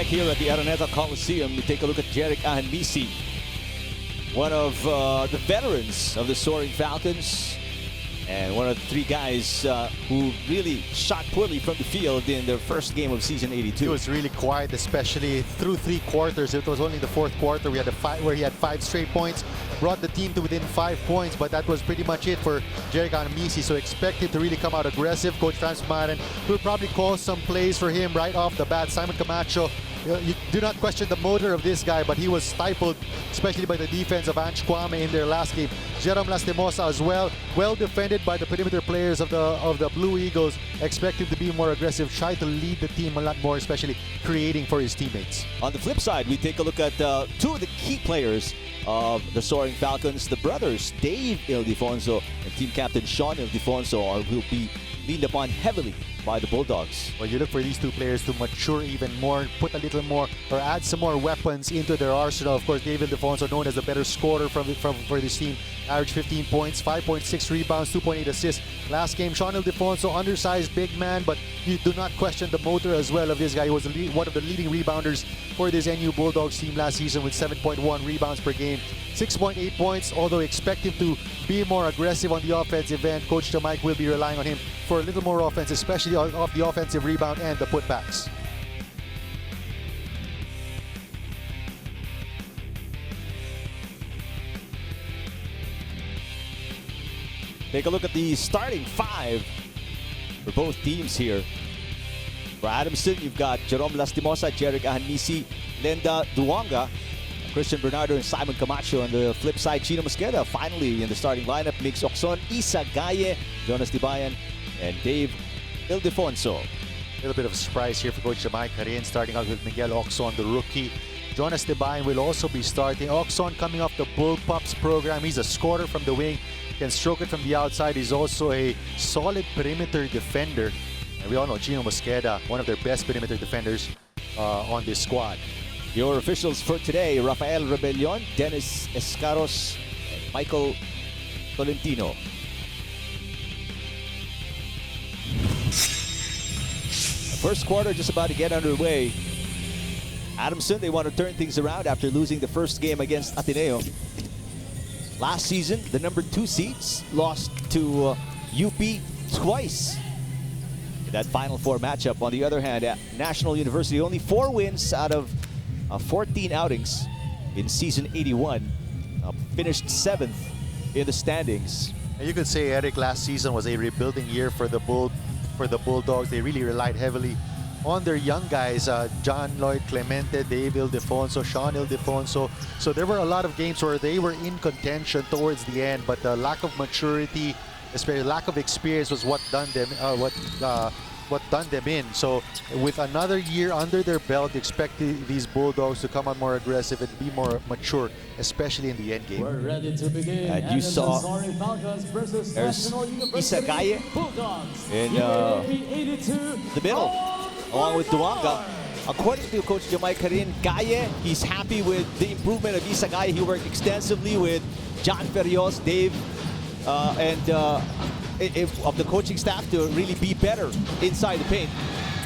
Back here at the Araneta Coliseum, we take a look at Jeric Ahanmisi, one of the veterans of the Soaring Falcons, and one of the three guys who really shot poorly from the field in their first game of season 82. It was really quiet, especially through 3 quarters. It was only the 4th quarter we had a fight where he had 5 straight points, brought the team to within 5 points, but that was pretty much it for Jeric Ahanmisi. So expect him to really come out aggressive. Coach Franz Marin will probably call some plays for him right off the bat. Simon Camacho, you do not question the motor of this guy, but he was stifled, especially by the defense of Ange Kwame in their last game. Jerome Lastimosa as well defended by the perimeter players of the Blue Eagles. Expect him to be more aggressive, try to lead the team a lot more, especially creating for his teammates. On the flip side, we take a look at 2 of the key players of the Soaring Falcons. The brothers, Dave Ildefonso and team captain Sean Ildefonso, will be leaned upon heavily by the Bulldogs. Well, you look for these 2 players to mature even more, put a little more, or add some more weapons into their arsenal. Of course, Dave Ildefonso, known as the better scorer for this team, averaged 15 points, 5.6 rebounds, 2.8 assists. Last game, Sean Ildefonso, undersized big man, but you do not question the motor as well of this guy. He was one of the leading rebounders for this NU Bulldogs team last season with 7.1 rebounds per game, 6.8 points. Although expect him to be more aggressive on the offensive end, Coach Jamike will be relying on him for a little more offense, especially off the offensive rebound and the putbacks. Take a look at the starting 5 for both teams here. For Adamson, you've got Jerome Lastimosa, Jeric Ahanmisi, Lenda Duwanga, Christian Bernardo, and Simon Camacho. On the flip side, Chino Mosqueda finally in the starting lineup. Mix Oxon, Isa Gaye, Jonas Tibayan, and Dave Ildefonso. A little bit of a surprise here for Coach Jamike Karin, starting out with Miguel Oxon, the rookie. Jonas Tibayan will also be starting. Oxon coming off the Bullpups program. He's a scorer from the wing, can stroke it from the outside. He's also a solid perimeter defender. And we all know Chino Mosqueda, one of their best perimeter defenders on this squad. Your officials for today, Rafael Rebellion, Dennis Escaros, and Michael Tolentino. The first quarter just about to get underway. Adamson, they want to turn things around after losing the first game against Ateneo. Last season, the number 2 seeds lost to UP twice in that Final Four matchup. On the other hand, at National University, only 4 wins out of 14 outings in season 81. Finished 7th in the standings. And you could say, Eric, last season was a rebuilding year for the Bulldogs. They really relied heavily on their young guys, John Lloyd Clemente, Dave Ildefonso, Sean Ildefonso. So there were a lot of games where they were in contention towards the end, but the lack of maturity, especially lack of experience, was what done them in. So with another year under their belt, expect these Bulldogs to come out more aggressive and be more mature, especially in the end game. We're ready to begin. And you saw there's Isa Gaye in the middle, along with Duwanga. According to Coach Jamike Karin, Gaye, he's happy with the improvement of Isa Gaye. He worked extensively with John Ferrios, Dave, of the coaching staff to really be better inside the paint.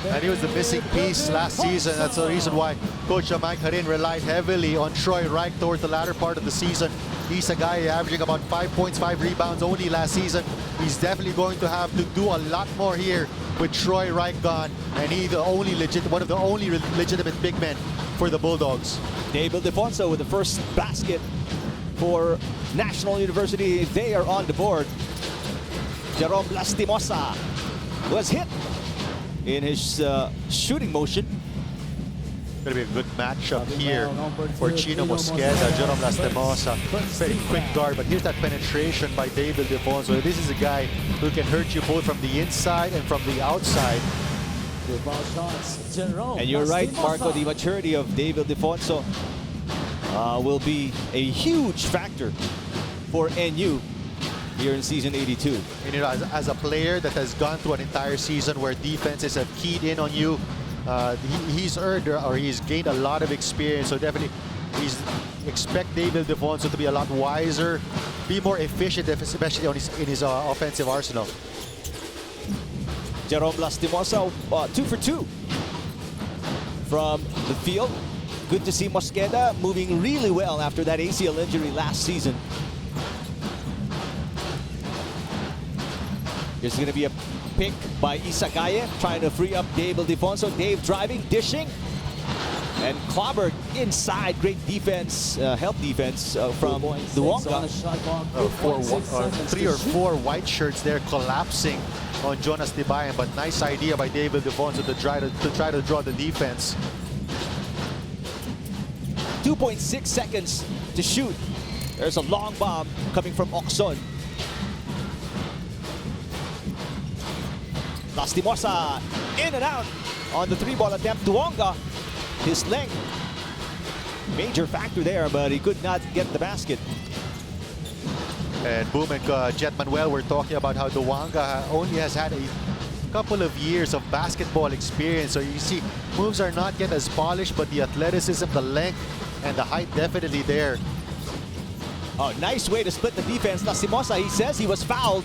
And he was the missing piece last season. That's the reason why Coach Jamike Karin relied heavily on Troy Reich towards the latter part of the season. Isa Gaye averaging about 5 points, 5 rebounds only last season. He's definitely going to have to do a lot more here with Troy Reich gone, and he's one of the only legitimate big men for the Bulldogs. Dave Ildefonso with the first basket for National University. They are on the board. Jerome Lastimosa was hit in his shooting motion. Going to be a good matchup here for Chino Mosqueda, Jerome Lastimosa. Very quick guard, but here's that penetration by Dave Ildefonso. This is a guy who can hurt you both from the inside and from the outside. And you're right, Marco, the maturity of Dave Ildefonso will be a huge factor for NU here in season 82. And, you know, as a player that has gone through an entire season where defenses have keyed in on you, he's earned or he's gained a lot of experience. So definitely, expect Dave Ildefonso to be a lot wiser, be more efficient, especially in his offensive arsenal. Jerome Lastimosa, 2 for 2 from the field. Good to see Mosqueda moving really well after that ACL injury last season. There's going to be a pick by Isagaye, trying to free up Dave Ildefonso. Dave driving, dishing, and clobbered inside. Great defense, help defense from Duonga. 3 or 4 white shirts there collapsing on Jonas Tibayan, but nice idea by Dave Ildefonso to try to draw the defense. 2.6 seconds to shoot. There's a long bomb coming from Oxon. Lastimosa in and out on the 3-ball attempt. Duonga, his length, major factor there, but he could not get the basket. And Boom and Jet Manuel were talking about how Duonga only has had a couple of years of basketball experience. So you see, moves are not yet as polished, but the athleticism, the length, and the height definitely there. Oh, nice way to split the defense. Lastimosa, he says he was fouled.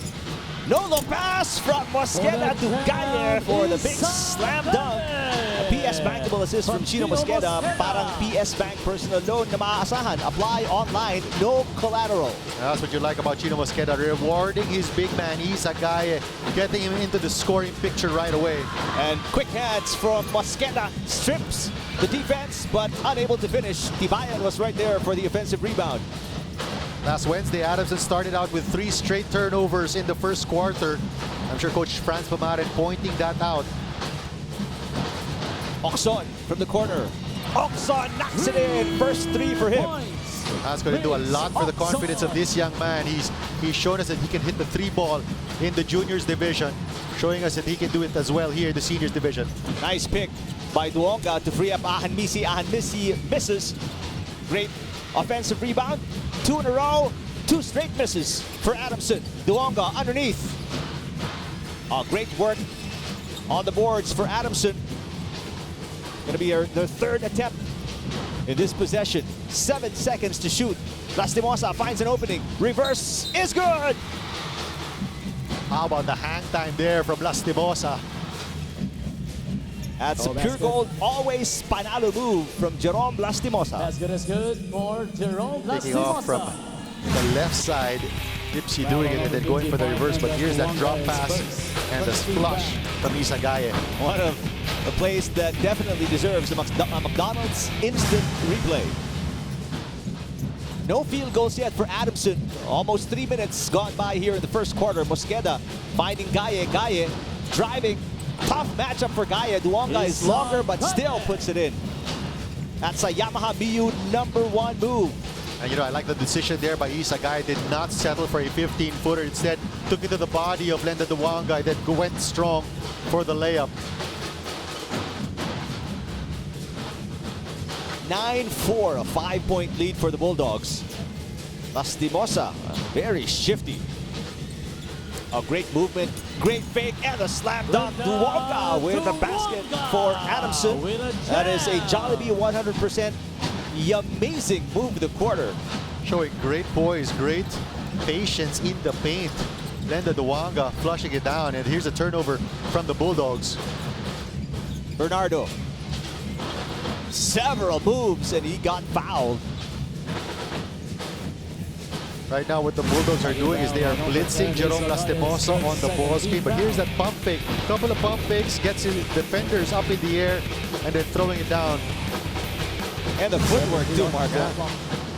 No look pass from Mosqueda to Gaye for the big slam dunk. A PS bankable assist from Chino Mosqueda. Parang PS Bank personal loan na maaasahan. Apply online, no collateral. That's what you like about Chino Mosqueda, rewarding his big man Isagaye, getting him into the scoring picture right away. And quick hands from Mosqueda, strips the defense but unable to finish. Tibayan was right there for the offensive rebound. Last Wednesday, Adamson started out with 3 straight turnovers in the first quarter. I'm sure Coach Franz Pamaren pointing that out. Oxon from the corner. Oxon knocks it in. First 3 for him. That's going to do a lot for the confidence of this young man. He's shown us that he can hit the 3-ball in the juniors division, showing us that he can do it as well here in the seniors division. Nice pick by Duonga to free up Ahan Misi. Ahan Misi misses. Great offensive rebound. 2 in a row. 2 straight misses for Adamson. Duonga underneath. Great work on the boards for Adamson. Going to be their 3rd attempt in this possession. 7 seconds to shoot. Lastimosa finds an opening. Reverse is good. How about the hang time there from Lastimosa? That's a pure gold, always panalo move from Jerome Lastimosa. As good as good for Jerome Taking off from the left side, Dipsy doing it and then going for the reverse, but here's that drop pass and the flush from Isagaye. One of the plays that definitely deserves a McDonald's instant replay. No field goals yet for Adamson. Almost 3 minutes gone by here in the first quarter. Mosqueda finding Gaye. Gaye driving. Tough matchup for Gaye. Duonga is longer, but still puts it in. That's a Yamaha BU #1 move. And you know, I like the decision there by Isagaye. Did not settle for a 15-footer. Instead, took it to the body of Lenda Duonga that went strong for the layup. 9-4, a 5-point lead for the Bulldogs. Lastimosa, very shifty. A great movement, great fake, and a slam dunk. Duonga with a basket for Adamson. That is a Jollibee 100% amazing move of the quarter. Showing great poise, great patience in the paint. Lenda Duonga flushing it down, and here's a turnover from the Bulldogs. Bernardo. Several moves, and he got fouled. Right now, what the Bulldogs are doing is they are blitzing Jerome Lastimosa on the ball screen. But here's that pump fake. Couple of pump fakes, gets his defenders up in the air, and then throwing it down. And the footwork too, Marco.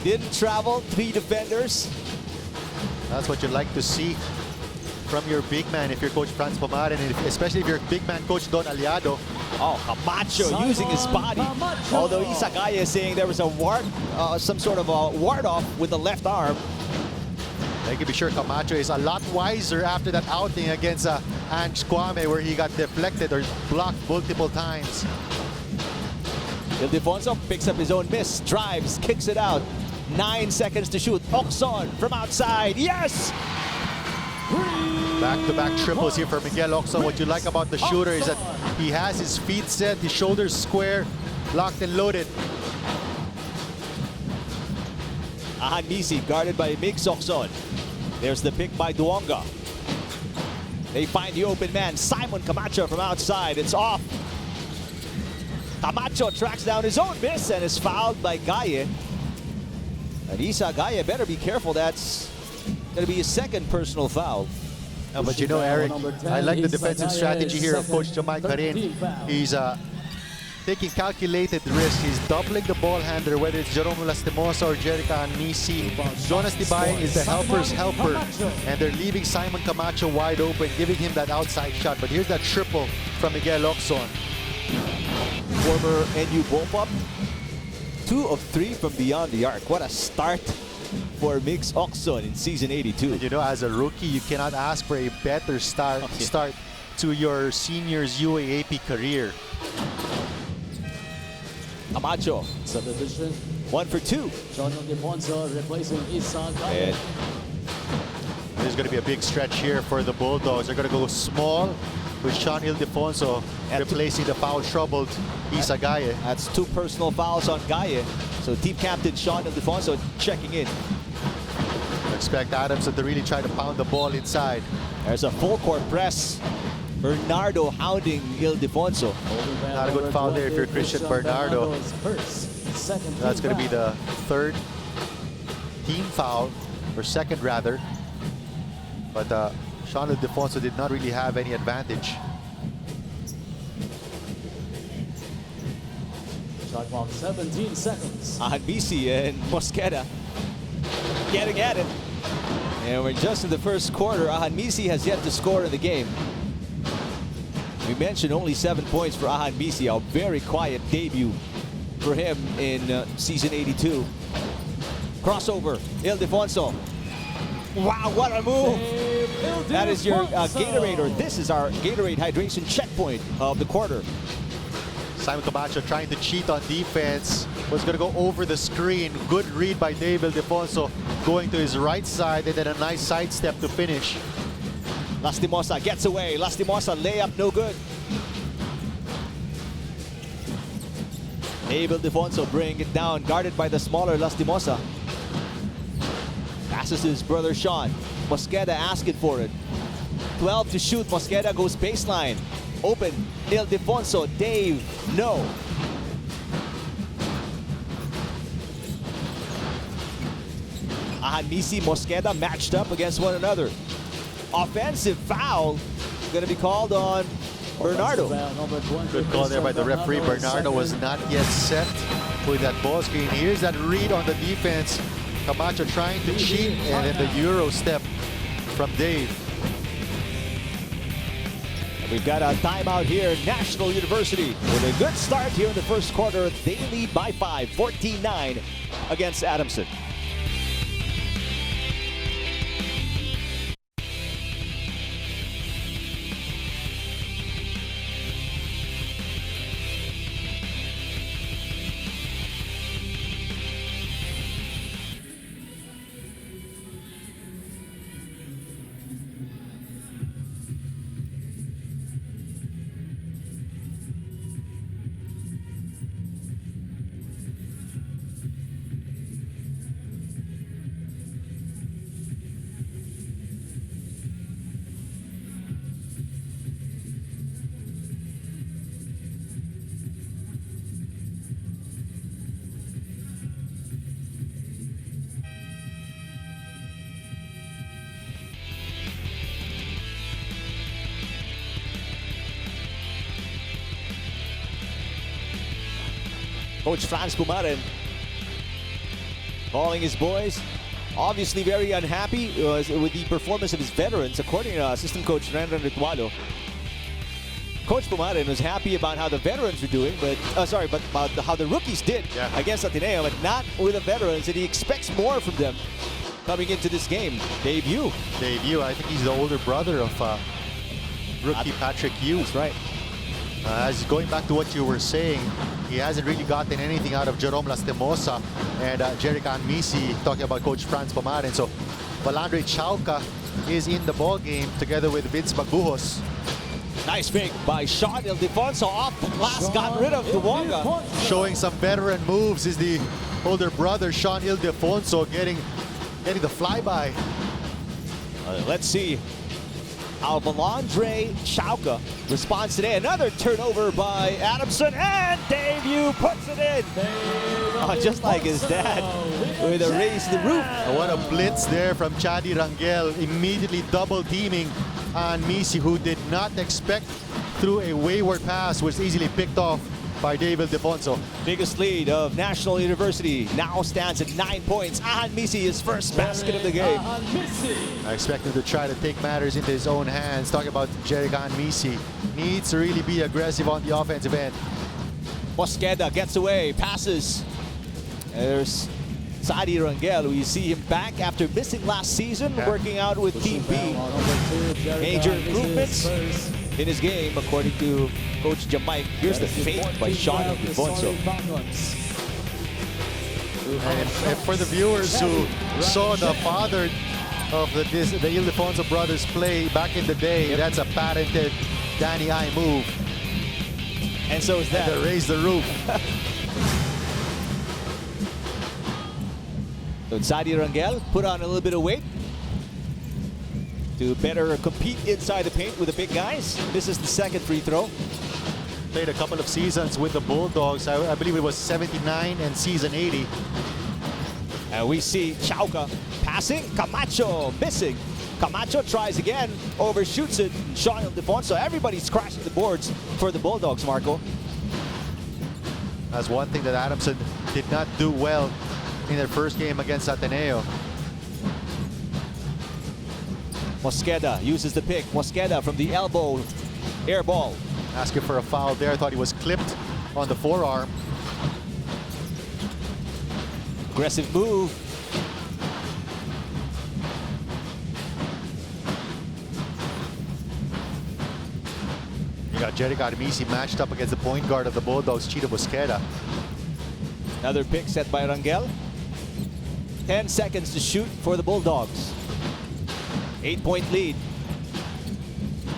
Didn't travel, 3 defenders. That's what you like to see from your big man if you're Coach Franz Pamaren, and especially if you're big man Coach Don Aliado. Oh, Camacho using his body. Although Isagaye is saying there was a some sort of a ward-off with the left arm. I can be sure Camacho is a lot wiser after that outing against Ange Kwame, where he got deflected or blocked multiple times. Ildefonso picks up his own miss, drives, kicks it out. 9 seconds to shoot. Oxon from outside. Yes! Back-to-back triples here for Miguel Oxon. What you like about the shooter is that he has his feet set, his shoulders square, locked and loaded. Ahan Misi guarded by Mix Oxon. There's the pick by Duonga. They find the open man, Simon Camacho from outside. It's off. Camacho tracks down his own miss and is fouled by Gaye. And Isa Gaye better be careful. That's going to be his second personal foul. No, but you know, Eric, I like the defensive strategy here of Coach Jamai Karin. He's taking calculated risks. He's doubling the ball handler, whether it's Jerome Lastimosa or Jerica Anmisi. Jonas Tibayan is the helper's helper, and they're leaving Simon Camacho wide open, giving him that outside shot. But here's that triple from Miguel Locson. Former NU Bopop, 2 of 3 from beyond the arc. What a start for Mix Oxon in season 82. You know, as a rookie, you cannot ask for a better start to your senior's UAAP career. Camacho, Subdivision. 1 for 2. John Ildefonso replacing Isa Gaye. And There's going to be a big stretch here for the Bulldogs. They're going to go small with Sean Ildefonso replacing the foul-troubled Isa Gaye. that's 2 personal fouls on Gaye. So team captain Sean Ildefonso checking in. Expect Adamson to really try to pound the ball inside. There's a full court press. Bernardo hounding Ildefonso. Not a good foul there if you're Christian Bernardo. That's going to be the 3rd team foul, or 2nd rather. But Sean Ildefonso did not really have any advantage. Shot clock 17 seconds. Ahanbisi and Mosqueda getting at it. And we're just in the first quarter. Ahanbisi has yet to score in the game. We mentioned only 7 points for Ahanbisi, a very quiet debut for him in season 82. Crossover, Ildefonso. Wow, what a move! That is your Gatorade, or this is our Gatorade hydration checkpoint of the quarter. Simon Camacho trying to cheat on defense. Was going to go over the screen. Good read by Dave Ildefonso, going to his right side, and then a nice sidestep to finish. Lastimosa gets away. Lastimosa layup no good. Dave Ildefonso bring it down, guarded by the smaller Lastimosa. Passes to his brother Sean. Mosqueda asking for it. 12 to shoot. Mosqueda goes baseline. Open. Ildefonso. Dave. No. Ahanbisi, Mosqueda matched up against one another. Offensive foul going to be called on Bernardo. Good call there by the referee. Bernardo was not yet set with that ball screen. Here's that read on the defense. Camacho trying to cheat, and then the Euro step from Dave. We've got a timeout here. National University with a good start here in the first quarter. They lead by 5, 14-9 against Adamson. Coach Franz Pumarin calling his boys. Obviously very unhappy with the performance of his veterans, according to assistant coach Renran Ritualo. Coach Pumarin was happy about how the veterans were doing, but about how the rookies did against Ateneo, but not with the veterans, and he expects more from them coming into this game. Dave Yu. Dave Yu, I think he's the older brother of rookie Patrick Yu. That's right. As going back to what you were saying, he hasn't really gotten anything out of Jerome Lastimosa and Jerica Anmisi, talking about Coach Franz Pumarin. So Balandre Chauca is in the ball game together with Vince Magbuhos. Nice fake by Sean Ildefonso off the glass, got rid of Duwonga. Showing some veteran moves is the older brother, Sean Ildefonso, getting the flyby. Let's see Alvalandre Chauca responds today. Another turnover by Adamson, and Dave Yu puts it in. Oh, just like his dad with a raise to the roof. What a blitz there from Chadi Rangel, immediately double teaming on Misi, who did not expect through a wayward pass, was easily picked off by David Defonso. Biggest lead of National University now stands at 9 points. Ahan Misi, his first basket of the game. I expect him to try to take matters into his own hands. Talking about Jerican Misi, needs to really be aggressive on the offensive end. Mosqueda gets away, passes. There's Sadi Rangel, who you see him back after missing last season, working out with Team B. Major improvements in his game, according to Coach Jamaic. Here's the fake by Sean Defonso. And for the viewers who saw the father of the Ildefonso brothers play back in the day, that's a patented Danny I move. And so is that. To raise the roof. So Sadi Rangel put on a little bit of weight to better compete inside the paint with the big guys. This is the second free throw. Played a couple of seasons with the Bulldogs. I believe it was 79 and season 80. And we see Chauca passing, Camacho missing. Camacho tries again, overshoots it, Sean Defonso. Everybody's crashing the boards for the Bulldogs, Marco. That's one thing that Adamson did not do well in their first game against Ateneo. Mosqueda uses the pick. Mosqueda from the elbow, air ball. Asking for a foul there. I thought he was clipped on the forearm. Aggressive move. You got Jerry Armisi matched up against the point guard of the Bulldogs, Chito Mosqueda. Another pick set by Rangel. 10 seconds to shoot for the Bulldogs. 8-point lead.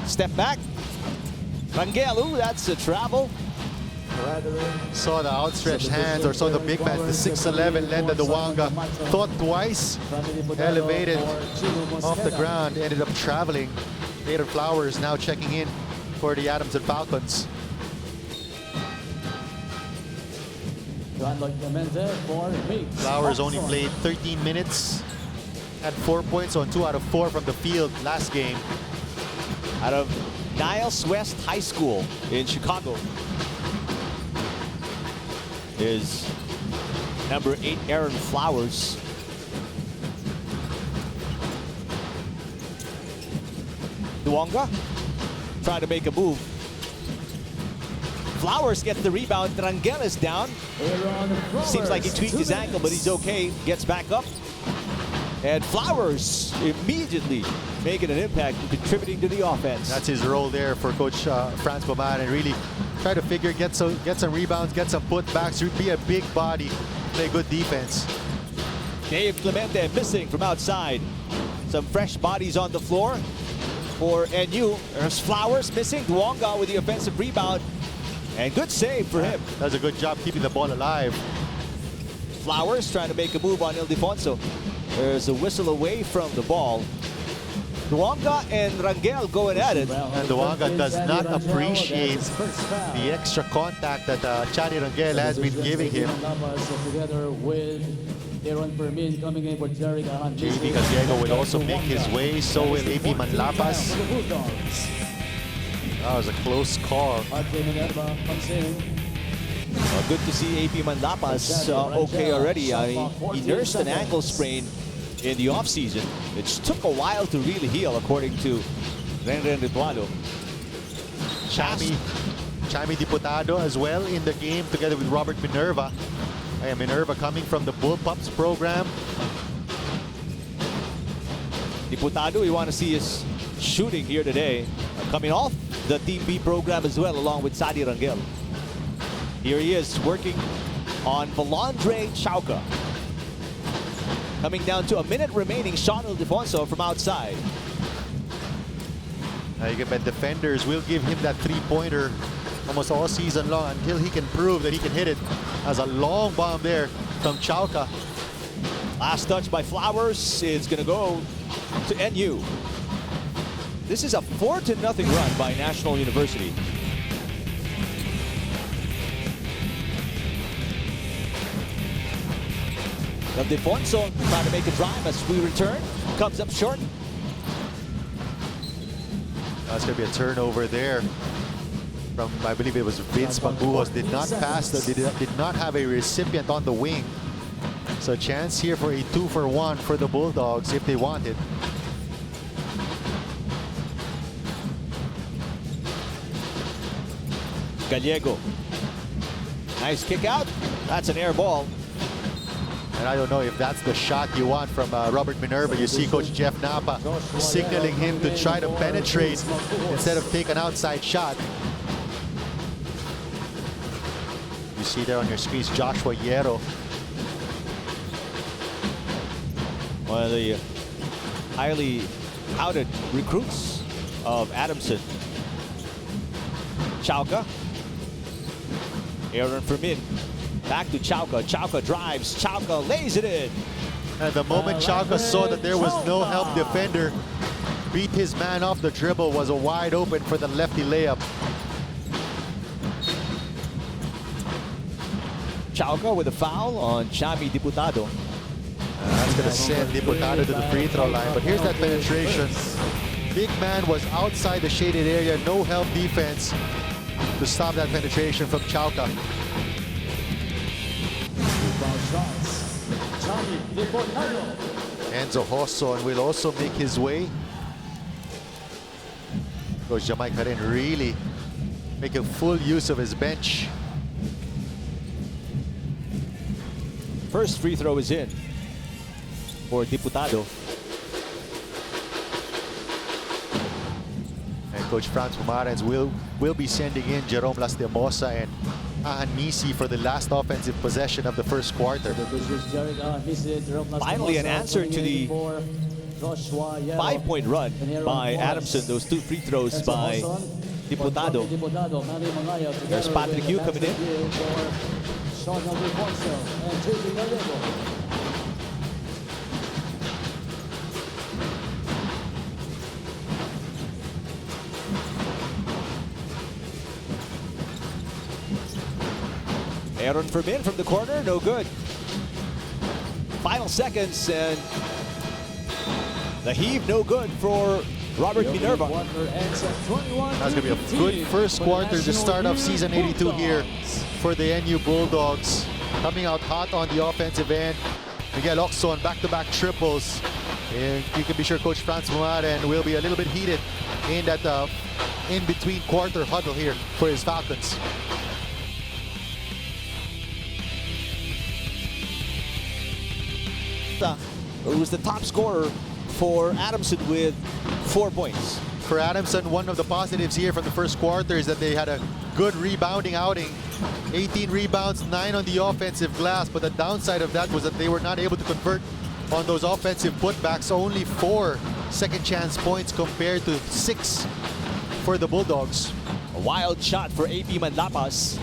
Step back. Rangel, ooh, that's a travel. Saw the outstretched hands, or saw the big man, the 6'11", Lenda Duwanga. Thought twice, elevated off the ground, ended up traveling. Later Flowers now checking in for the Adamson Falcons. Flowers only played 13 minutes, had 4 points on 2 out of 4 from the field last game. Out of Niles West High School in Chicago is number 8, Aaron Flowers. Duwanga trying to make a move. Flowers gets the rebound. Rangel is down. Seems like he tweaked his ankle, but he's okay. Gets back up. And Flowers immediately making an impact and contributing to the offense. That's his role there for Coach Franz Poman, and really try to figure, get some rebounds, get some putbacks, be a big body, play good defense. Dave Clemente missing from outside. Some fresh bodies on the floor for NU. There's Flowers missing. Duwanga with the offensive rebound. And good save for him. Does a good job keeping the ball alive. Flowers trying to make a move on Ildefonso. There's a whistle away from the ball. Duwanga and Rangel going at it. And Duwanga does not appreciate the extra contact that Chadi Rangel has been giving him. JB Gallego will also make his way, so will AP Manlapas. That was a close call. Good to see AP Manlapas okay already. He nursed an ankle sprain in the offseason. It took a while to really heal, according to Renren Ritualo. Chami Diputado as well in the game, together with Robert Minerva. Minerva coming from the Bullpups program. Diputado, you want to see his shooting here today. Coming off the Team B program as well, along with Sadi Rangel. Here he is working on Valandre Chauca. Coming down to a minute remaining, Sean Ildefonso from outside. You bet defenders will give him that three-pointer almost all season long until he can prove that he can hit it. As a long bomb there from Chauca. Last touch by Flowers is going to go to NU. This is a 4-0 run by National University. Defonso trying to make a drive as we return. Comes up short. That's going to be a turnover there from, I believe it was Vince Maguos. Did not pass, did not have a recipient on the wing. So a chance here for a 2-for-1 for the Bulldogs if they want it. Gallego. Nice kick out. That's an air ball. And I don't know if that's the shot you want from Robert Minerva. You see Coach Jeff Napa signaling him to try to penetrate instead of take an outside shot. You see there on your screens Joshua Hierro. One of the highly touted recruits of Adamson. Chauca. Aaron Fermin. Back to Chauca. Chauca drives. Chauca lays it in. And the moment Chauca saw that there was no help defender, beat his man off the dribble, was a wide open for the lefty layup. Chauca with a foul on Chami Diputado. That's going to send Diputado to the free throw line. But here's that penetration. Big man was outside the shaded area. No help defense to stop that penetration from Chauca. Enzo Hosson will also make his way. Coach Jamaica didn't really make a full use of his bench. First free throw is in for Diputado. And Coach Franz Pumarens will be sending in Jerome Lastemosa and Ahan Misi for the last offensive possession of the first quarter. Finally an answer to the 5-point run by Adamson. Those 2 free throws by Diputado. There's Patrick Yu coming in. Aaron Fermin from the corner, no good. Final seconds and the heave, no good for Robert Minerva. That's going to be a good first quarter to start off season 82 here for the NU Bulldogs. Coming out hot on the offensive end. Miguel Oxon back-to-back triples. And you can be sure Coach Franz Pumaren will be a little bit heated in that in-between quarter huddle here for his Falcons. Who's the top scorer for Adamson with 4 points. For Adamson, one of the positives here from the first quarter is that they had a good rebounding outing. 18 rebounds, 9 on the offensive glass, but the downside of that was that they were not able to convert on those offensive putbacks. Only 4 second chance points compared to 6 for the Bulldogs. A wild shot for AP Manlapas.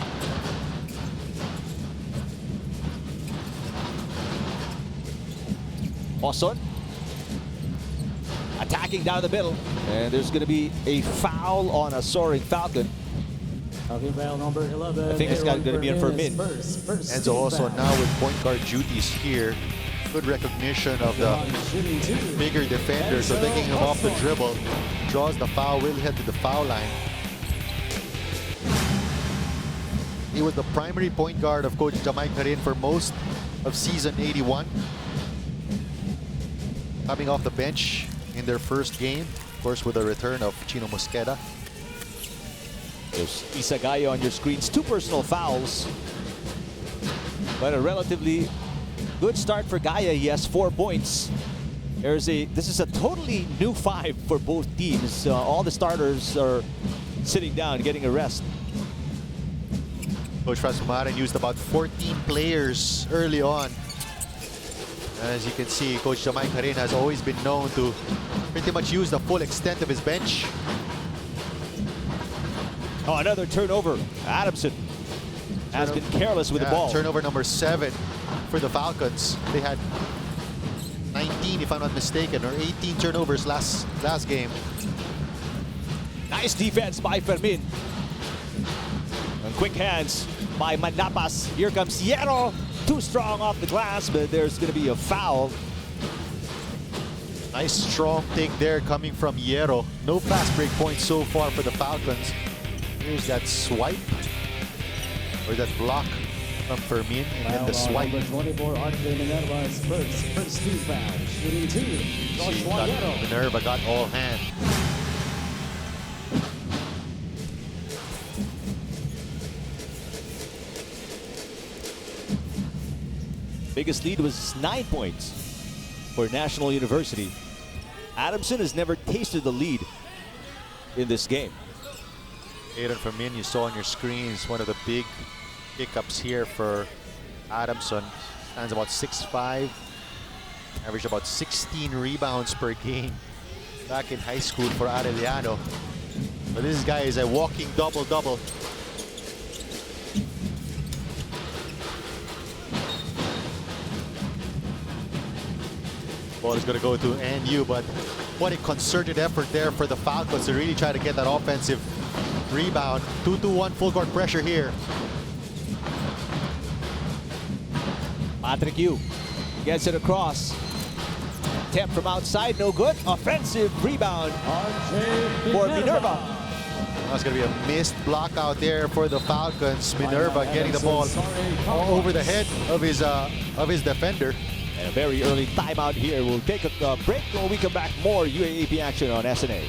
Oson attacking down the middle, and there's going to be a foul on a soaring Falcon. Number 11, I think it's going to be in Fermin. Enzo Oson now with point guard duties here. Good recognition of the bigger defender, so taking him off the dribble, draws the foul, will head to the foul line. He was the primary point guard of Coach Jamaica Rin for most of season 81. Coming off the bench in their first game, of course with the return of Chino Mosqueda. There's Isagaya on your screens. 2 personal fouls, but a relatively good start for Gaya. He has 4 points. This is a totally new 5 for both teams. All the starters are sitting down, getting a rest. Coach Franz Pumaren used about 14 players early on. As you can see, Coach Jamaica Rin has always been known to pretty much use the full extent of his bench. Oh, another turnover. Adamson has been careless with the ball. Turnover number 7 for the Falcons. They had 19, if I'm not mistaken, or 18 turnovers last game. Nice defense by Fermin. And quick hands by Manapas. Here comes Hierro. Too strong off the glass, but there's going to be a foul. Nice strong take there coming from Hierro. No fast break points so far for the Falcons. Here's that swipe. Or that block from Fermin. And then the swipe. Number 24, Andre Minerva's first team foul. Shooting two, Joshua Hierro. Minerva got all hand. Biggest lead was 9 points for National University. Adamson has never tasted the lead in this game. Aiden Fermin, you saw on your screens, one of the big pickups here for Adamson. Stands about 6'5", averaged about 16 rebounds per game back in high school for Arellano. But this guy is a walking double-double. Ball is going to go to NU, but what a concerted effort there for the Falcons to really try to get that offensive rebound. 2-2-1 full court pressure here. Patrick Yu gets it across. Attempt from outside, no good. Offensive rebound for Minerva. That's going to be a missed block out there for the Falcons. Minerva getting the ball over the head of his defender. And a very early timeout here. We'll take a break. When we come back, more UAAP action on SNA.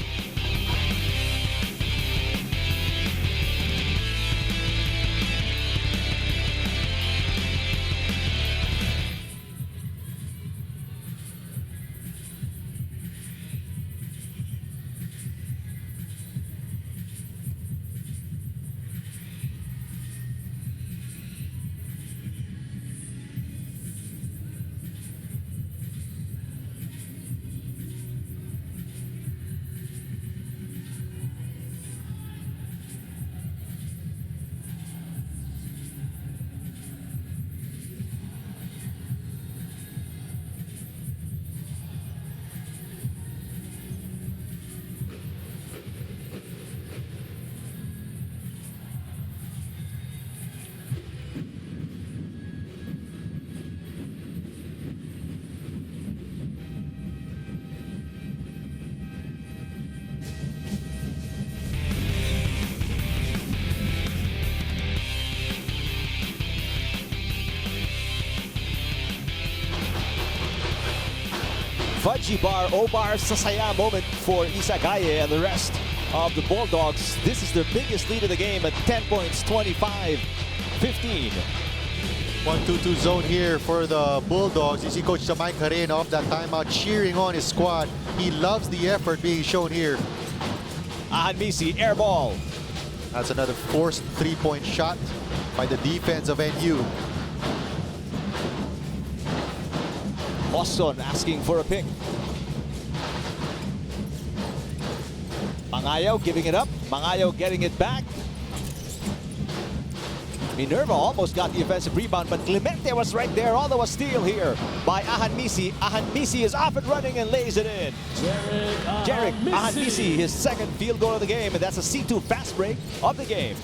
Fudgy bar, O-bar, sasaya moment for Isagaye and the rest of the Bulldogs. This is their biggest lead of the game at 10 points, 25-15. 1-2-2 zone here for the Bulldogs. You see Coach Samay Karen off that timeout cheering on his squad. He loves the effort being shown here. Ahan Misi, air ball. That's another forced three-point shot by the defense of NU. Boston asking for a pick. Mangayo giving it up. Mangayo getting it back. Minerva almost got the offensive rebound, but Clemente was right there. Although a steal here by Ahan Misi. Ahan Misi is off and running and lays it in. Jarek Ahan Misi, his second field goal of the game, and that's a C2 fast break of the game.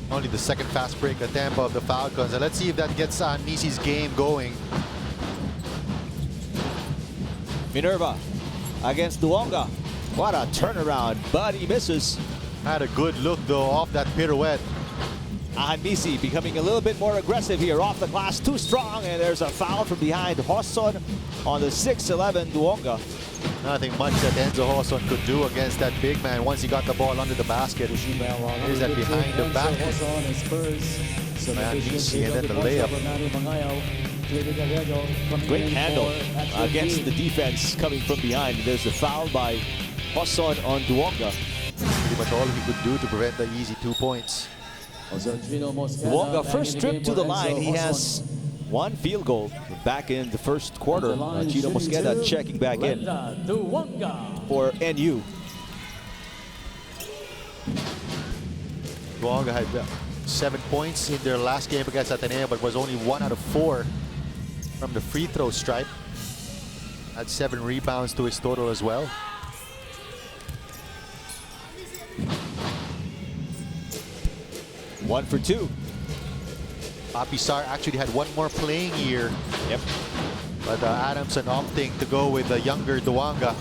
Only the second fast break attempt of the Falcons. And let's see if that gets Ahan Misi's game going. Minerva against Duonga. What a turnaround, but he misses. Had a good look though off that pirouette. Ahan Misi becoming a little bit more aggressive here off the glass, too strong, and there's a foul from behind Hosson on the 6'11 Duonga. Nothing much that Enzo Hosson could do against that big man once he got the ball under the basket. Here's that behind the back. Misi and then the layup. Great handle against the defense coming from behind. There's the foul by Hosson on Duonga. Pretty much all he could do to prevent the easy 2 points. Duonga first trip to the line. He has one field goal back in the first quarter. Chino Mosqueda checking back in for NU. Duonga had 7 points in their last game against Ateneo, but was only 1 out of 4 from the free throw stripe. Had 7 rebounds to his total as well. 1 for 2. Apisar actually had one more playing year, Yep. but Adamson opting to go with the younger Duanga.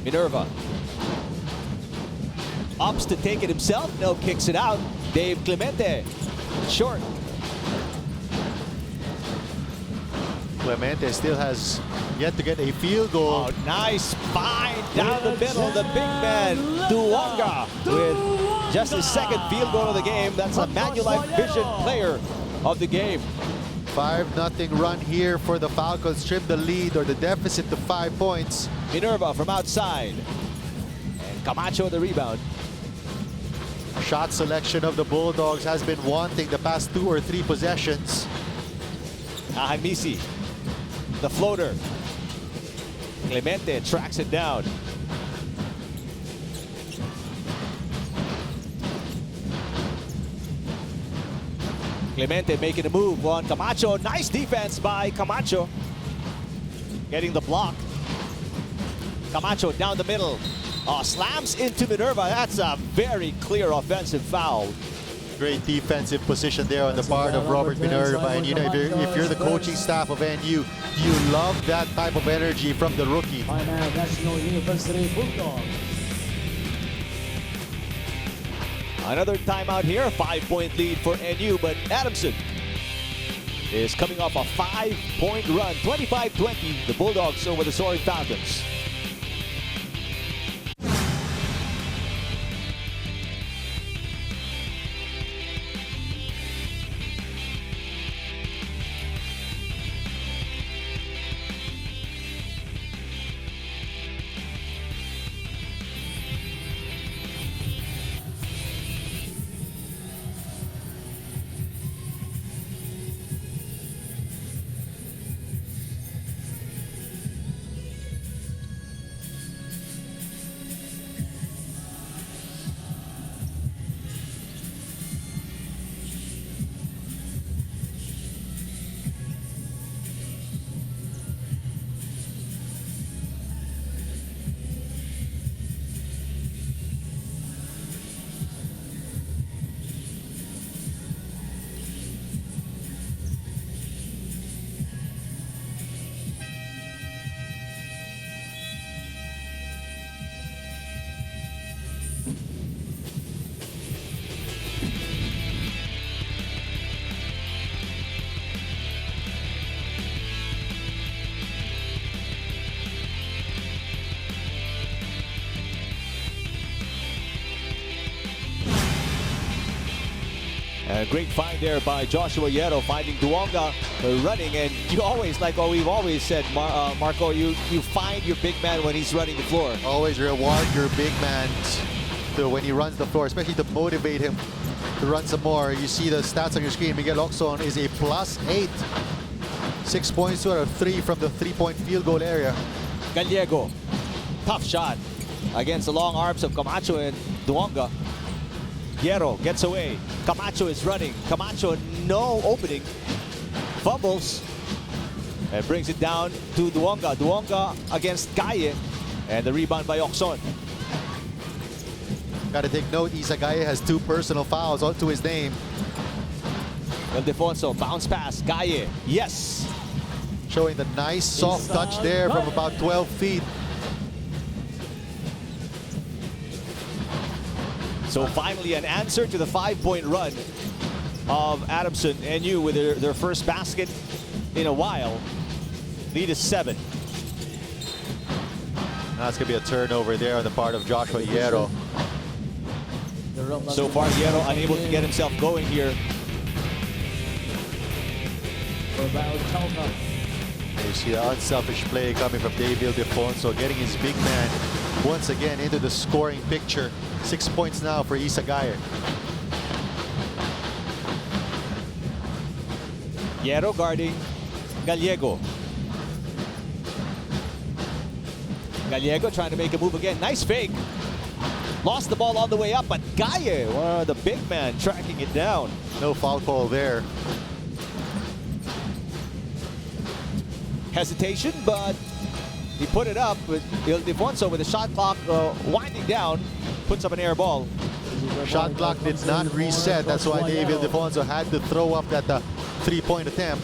Minerva opts to take it himself. No, kicks it out. Dave Clemente. Short. Clemente still has yet to get a field goal. Oh, nice find down the middle. The big man, Duanga, with just his second field goal of the game. That's a Manulife Vision player of the game. 5-0 run here for the Falcons. Trim the lead or the deficit to 5 points. Minerva from outside. And Camacho the rebound. Shot selection of the Bulldogs has been wanting the past 2 or 3 possessions. Ahanmisi, the floater. Clemente tracks it down. Clemente making a move on Camacho. Nice defense by Camacho. Getting the block. Camacho down the middle. Slams into Minerva. That's a very clear offensive foul. Great defensive position there on the part of Robert Minerva. And you know, if you're the coaching staff of NU, you love that type of energy from the rookie. Hainan National University Bulldogs. Another timeout here. 5-point lead for NU, but Adamson is coming off a 5-point run. 25-20, the Bulldogs over the Soaring Falcons. A great find there by Joshua Yero, finding Duanga running. And you always, like what we've always said, Marco, you find your big man when he's running the floor. Always reward your big man when he runs the floor, especially to motivate him to run some more. You see the stats on your screen. Miguel Ocson is a +8. 6 points, 2 out of 3 from the 3-point field goal area. Gallego, tough shot against the long arms of Camacho and Duanga. Yero gets away. Camacho is running. Camacho, no opening. Fumbles. And brings it down to Duanga. Duanga against Gaye. And the rebound by Ocson. Got to take note, Isagaye has 2 personal fouls onto his name. Ildefonso, bounce pass. Gaye, yes. Showing the nice soft touch there from about 12 feet. So finally an answer to the 5-point run of Adamson. NU with their first basket in a while. Lead is 7. That's going to be a turnover there on the part of Joshua Yero. So far, Yero unable to get himself going here. You see the unselfish play coming from Dave Ildefonso, getting his big man once again into the scoring picture. 6 points now for Isagaye. Yero guarding Gallego. Gallego trying to make a move again. Nice fake. Lost the ball all the way up, but Gaye, the big man, tracking it down. No foul call there. Hesitation, but He put it up with Ildefonso with the shot clock winding down, puts up an air ball. Shot clock did not reset. That's why Dave Ildefonso had to throw up that three-point attempt.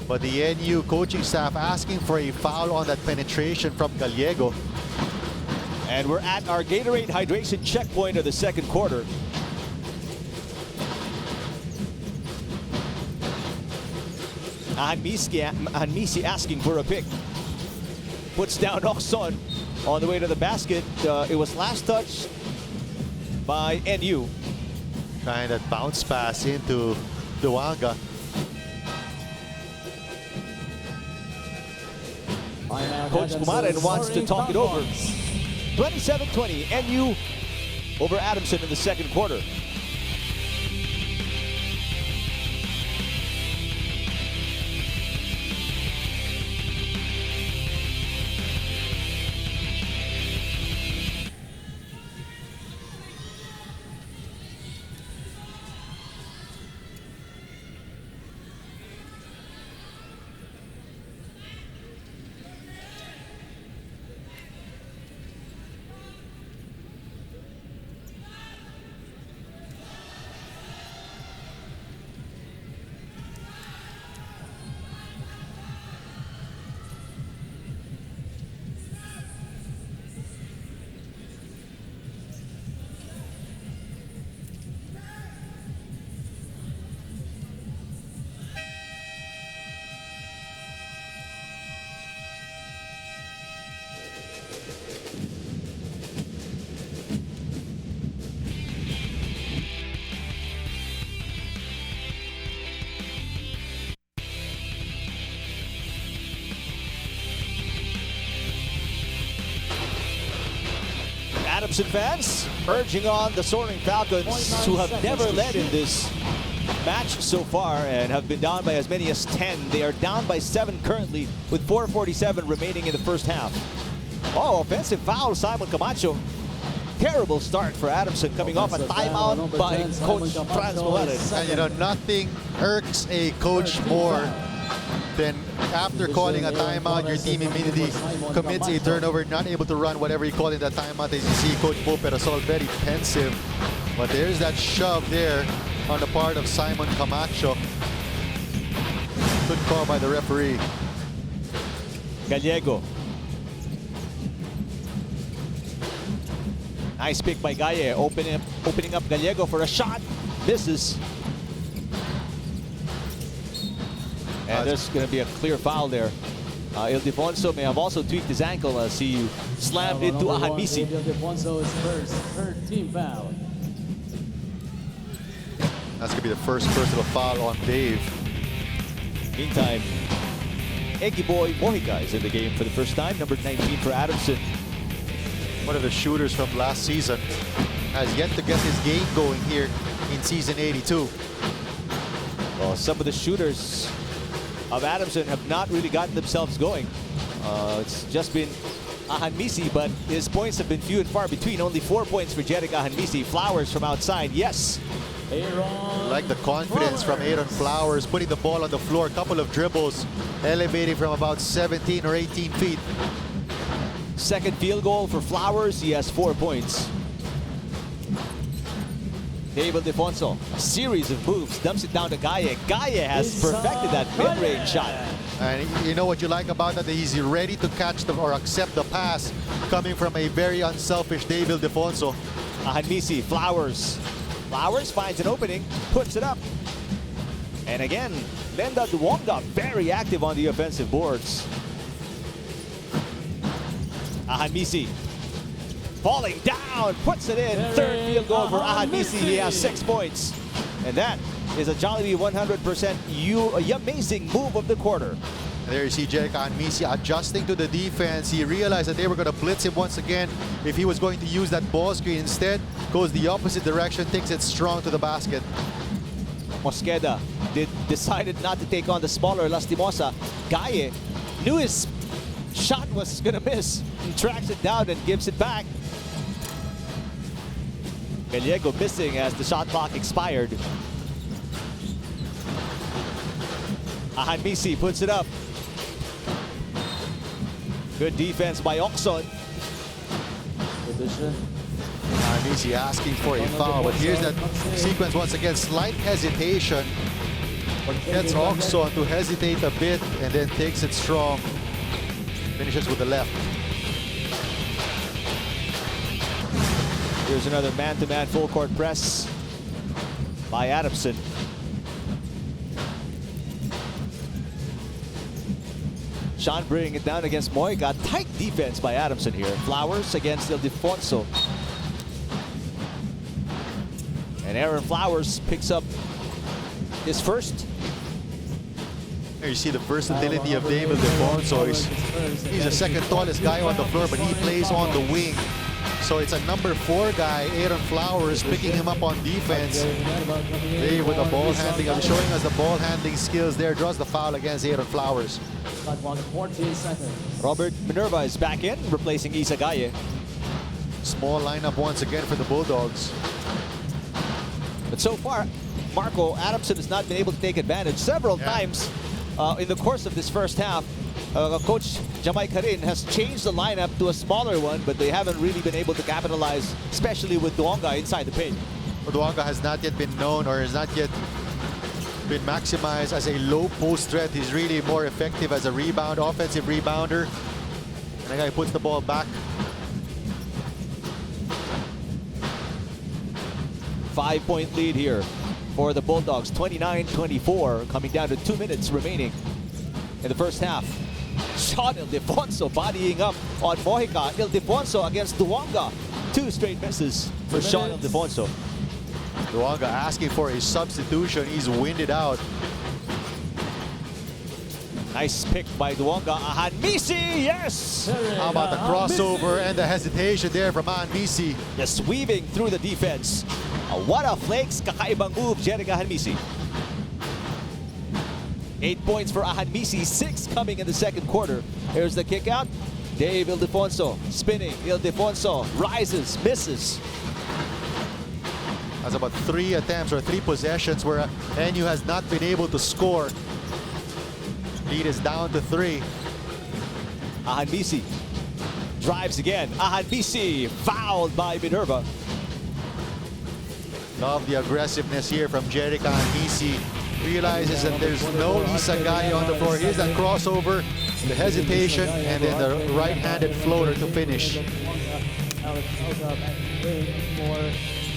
But the NU coaching staff asking for a foul on that penetration from Gallego. And we're at our Gatorade hydration checkpoint of the second quarter. Hanmisi asking for a pick. Puts down Oxon on the way to the basket. It was last touch by NU. Trying that bounce pass into Duanga. Coach Kumaren wants to talk it over. 27-20, NU over Adamson in the second quarter. Adamson fans urging on the Soaring Falcons, who have never led in this match so far and have been down by as many as 10. They are down by 7 currently with 4:47 remaining in the first half. Oh, offensive foul, Simon Camacho. Terrible start for Adamson, coming off a timeout by Coach Franz Morales. And you know, nothing irks a coach more than after calling a timeout, your team immediately commits a turnover, not able to run whatever you call in that timeout. As you see, Coach Bo Perasol very pensive. But there's that shove there on the part of Simon Camacho. Good call by the referee. Gallego. Nice pick by Gaye, opening up Gallego for a shot. Misses. And there's going to be a clear foul there. Ildefonso may have also tweaked his ankle as he slammed into Hanmisi. Ildefonso's first team foul. That's going to be the first personal foul on Dave. Meantime, Eggy Boy Mojica is in the game for the first time, number 19 for Adamson. One of the shooters from last season has yet to get his game going here in season 82. Well, some of the shooters of Adamson have not really gotten themselves going. It's just been Hanmisi, but his points have been few and far between. Only 4 points for Jeric Hanmisi. Flowers from outside, yes. I like the confidence from Aaron Flowers, putting the ball on the floor, a couple of dribbles, elevating from about 17 or 18 feet. Second field goal for Flowers, he has 4 points. Dave Ildefonso, a series of moves, dumps it down to Gaye. Gaye has perfected that mid-range shot. And you know what you like about that? He's ready to catch the or accept the pass coming from a very unselfish Dave Ildefonso. Hanmisi, Flowers. Flowers finds an opening, puts it up. And again, Lenda Duonga very active on the offensive boards. Hanmisi falling down, puts it in. Third field goal for Hanmisi. He has 6 points. And that is a Jollibee 100% amazing move of the quarter. There you see Jeric Hanmisi adjusting to the defense. He realized that they were going to blitz him once again if he was going to use that ball screen. Instead, goes the opposite direction, takes it strong to the basket. Mosqueda decided not to take on the smaller Lastimosa. Gaye knew his shot was going to miss. He tracks it down and gives it back. Gallego missing as the shot clock expired. Hanmisi puts it up. Good defense by Oxon. Addition. Anisi asking for a foul, but here's that sequence once again. Slight hesitation. Gets Oxon to hesitate a bit and then takes it strong. Finishes with the left. Here's another man-to-man full court press by Adamson. Sean bringing it down against Moica. Tight defense by Adamson here. Flowers against Ildefonso. And Aaron Flowers picks up his first. There you see the versatility of David Ildefonso. He's the second tallest guy on the floor, but he plays on the wing. So it's a number 4 guy, Aaron Flowers, picking him up on defense. Dave with the ball handling, showing us the ball handling skills there. Draws the foul against Aaron Flowers. 14 seconds. Robert Minerva is back in, replacing Isagaye. Small lineup once again for the Bulldogs. But so far, Marco Adamson has not been able to take advantage. Several times in the course of this first half, Coach Jamay Karin has changed the lineup to a smaller one, but they haven't really been able to capitalize, especially with Duonga inside the paint. Duonga has not yet been known or has not yet been maximized as a low post threat. He's really more effective as a offensive rebounder. And the guy puts the ball back. 5-point lead here for the Bulldogs, 29-24, coming down to 2 minutes remaining in the first half. Sean Ildefonso bodying up on Mojica. Ildefonso against Duonga. 2 straight misses for Sean Ildefonso. Duonga asking for a substitution. He's winded out. Nice pick by Duonga. Ahanmisi, yes! How about the crossover and the hesitation there from Ahanmisi? Just weaving through the defense. What a flakes, kakaibang move, Jeric Ahanmisi. 8 points for Ahanmisi, 6 coming in the second quarter. Here's the kick out. Dave Ildefonso spinning. Ildefonso rises, misses. That's about 3 attempts or 3 possessions where NU has not been able to score. Lead is down to 3. Ahanmisi drives again. Ahanmisi fouled by Minerva. Love the aggressiveness here from Jeric Ahanmisi. Realizes that there's no Isagaye on the floor. Here's that crossover, the hesitation, and then the right-handed floater to finish.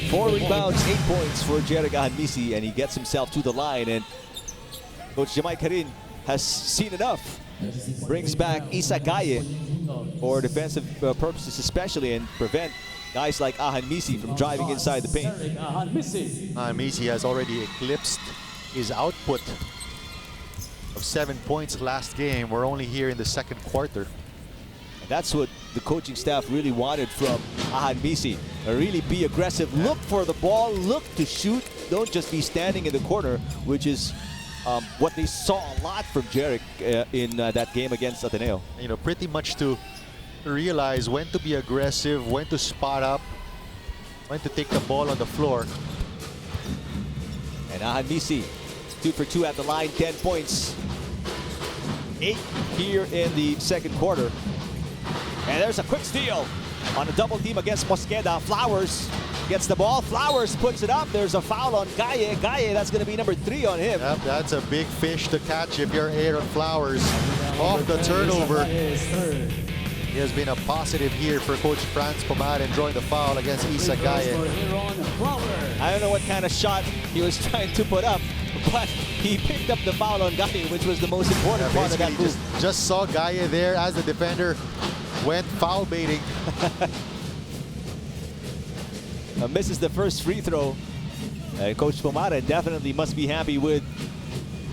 4 rebounds, 8 points for Jeric Ahanmisi, and he gets himself to the line. And Coach Jamay Karin has seen enough. Brings back Isagaye for defensive purposes especially, and prevent guys like Ahanmisi from driving inside the paint. Ahanmisi has already eclipsed his output of 7 points last game. We're only here in the second quarter. And that's what the coaching staff really wanted from Ahanmisi. Really be aggressive, look for the ball, look to shoot. Don't just be standing in the corner, which is what they saw a lot from Jeric in that game against Ateneo. You know, pretty much to realize when to be aggressive, when to spot up, when to take the ball on the floor. And Ahanmisi, 2 for 2 at the line, 10 points. 8 here in the second quarter. And there's a quick steal on a double team against Mosqueda. Flowers gets the ball. Flowers puts it up. There's a foul on Gaye. Gaye, that's going to be number 3 on him. Yep, that's a big fish to catch if you're Aaron Flowers. Off the turnover. He has been a positive here for Coach Franz Pomaren, drawing the foul against Isagaye. I don't know what kind of shot he was trying to put up, but he picked up the foul on Gaye, which was the most important part of that move. Just saw Gaye there as the defender went foul baiting. Misses the first free throw. Coach Pomaren definitely must be happy with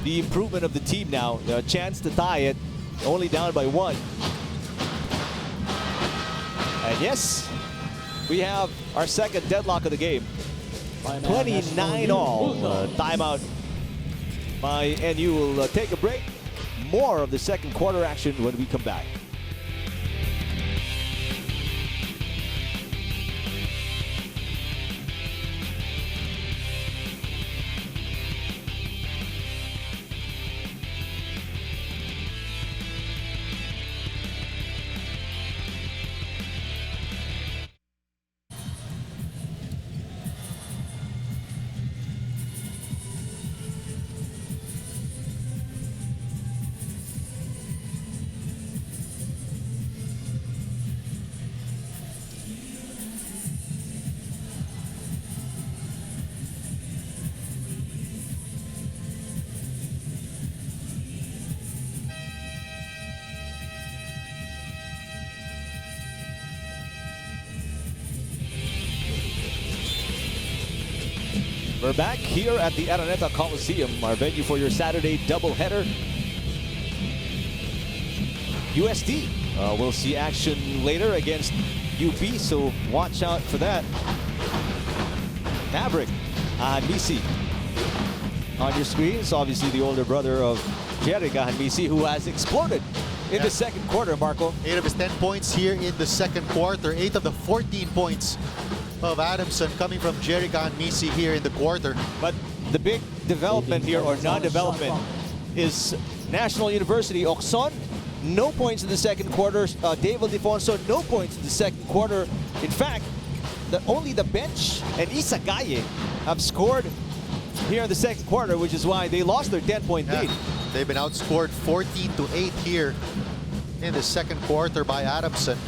the improvement of the team now. A chance to tie it, only down by 1. And yes, we have our second deadlock of the game. 29 all. Timeout by NU. Will take a break. More of the second quarter action when we come back. We're back here at the Araneta Coliseum, our venue for your Saturday doubleheader. USD will see action later against UP, so watch out for that. Maverick Gahanmisi on your screens, obviously the older brother of Jerry Gahanmisi, who has exploded in the second quarter, Marco. 8 of his 10 points here in the second quarter. 8 of the 14 points of Adamson coming from Jerry Gahanmisi here in the quarter. But the big development here, or non-development, is National University. Ocson, no points in the second quarter. David Defonso, no points in the second quarter. In fact, only the bench and Isagaye have scored here in the second quarter, which is why they lost their 10-point lead. They've been outscored 14-8 here in the second quarter by Adamson.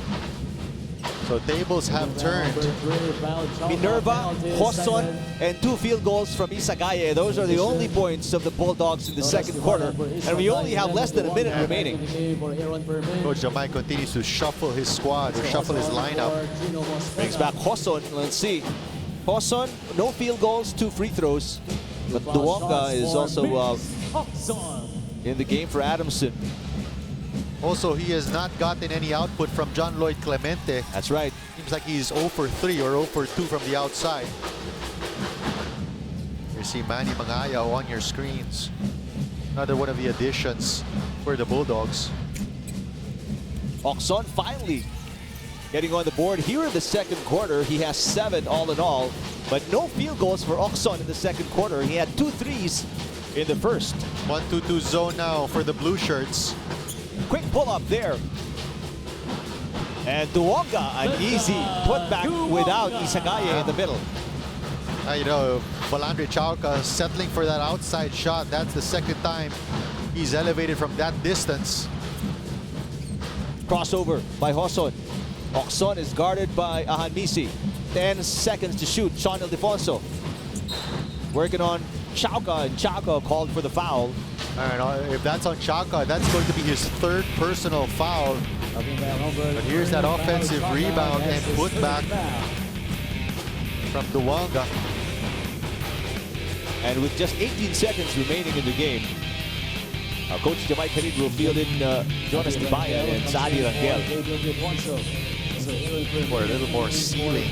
So tables have turned. Minerva, Hoson, and 2 field goals from Isagaye. Those are the only points of the Bulldogs in the second quarter. And we only have less than a minute remaining. Coach Jamai continues to shuffle his squad, or shuffle his lineup. Brings back Hoson. Let's see. Hoson, no field goals, 2 free throws. But Duonga is also in the game for Adamson. Also, he has not gotten any output from John Lloyd Clemente. That's right. Seems like he's 0 for 3 or 0 for 2 from the outside. You see Manny Mangaya on your screens. Another one of the additions for the Bulldogs. Ocson finally getting on the board here in the second quarter. He has 7 all in all, but no field goals for Ocson in the second quarter. He had 2 threes in the first. 1-2-2 zone now for the blue shirts. Quick pull up there. And Duonga, an easy putback without Isagaye in the middle. You know, Valandre Chauca settling for that outside shot. That's the second time he's elevated from that distance. Crossover by Hoson. Ocson is guarded by Gahanmisi. 10 seconds to shoot. Sean Ildefonso working on Chauca, and Chauca called for the foul. I don't know if that's on Chauca, that's going to be his 3rd personal foul. But here's that offensive rebound and putback from Duonga. And with just 18 seconds remaining in the game, Coach Jamai Carid will field in Jonas Tibaya and Sadi Rangel. For a little more ceiling.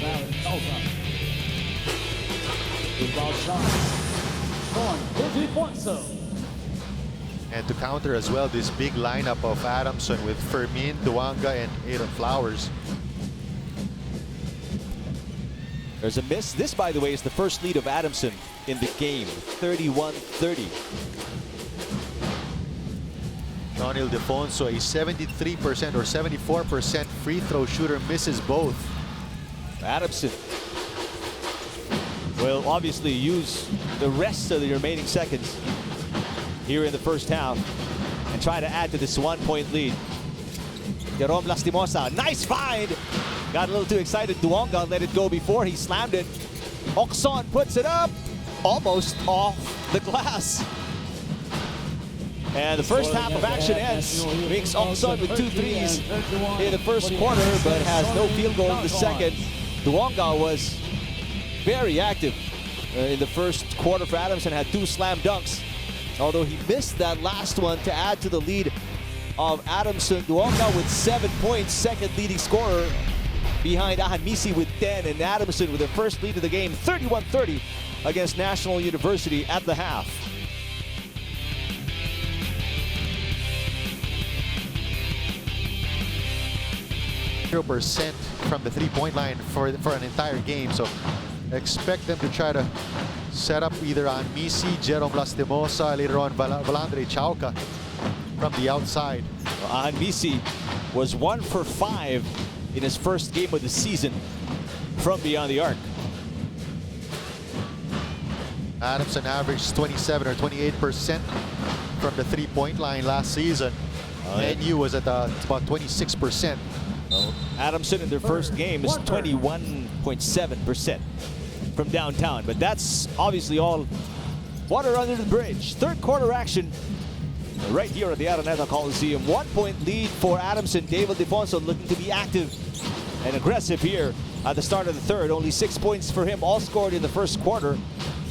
And to counter as well this big lineup of Adamson with Fermin, Duonga, and Aaron Flowers. There's a miss. This, by the way, is the first lead of Adamson in the game, 31-30. Sean Ildefonso, a 73% or 74% free throw shooter, misses both. Adamson will obviously use the rest of the remaining seconds here in the first half and try to add to this 1-point lead. Jerome Lastimosa, nice find. Got a little too excited. Duonga let it go before he slammed it. Ocson puts it up, almost off the glass. And the first half of action ends. Makes Ocson with 2 threes in the first quarter, but has no field goal in the second. Duonga was very active in the first quarter for Adamson, had 2 slam dunks. Although he missed that last one to add to the lead of Adamson. Duonga with 7 points, second leading scorer behind Gahanmisi with 10, and Adamson with their first lead of the game, 31-30 against National University at the half. %0 from the 3-point line for an entire game, so expect them to try to set up either on Misi, Jerome Lastimosa, later on Valandre Chauca from the outside. Gahanmisi was 1 for 5 in his first game of the season from beyond the arc. Adamson averaged 27 or 28% from the 3-point line last season. NU was at about 26%. Adamson in their first game is 21.7% from downtown, but that's obviously all water under the bridge. Third quarter action right here at the Araneta Coliseum. 1-point lead for Adamson. David Defonso looking to be active and aggressive here at the start of the third. Only 6 points for him, all scored in the first quarter.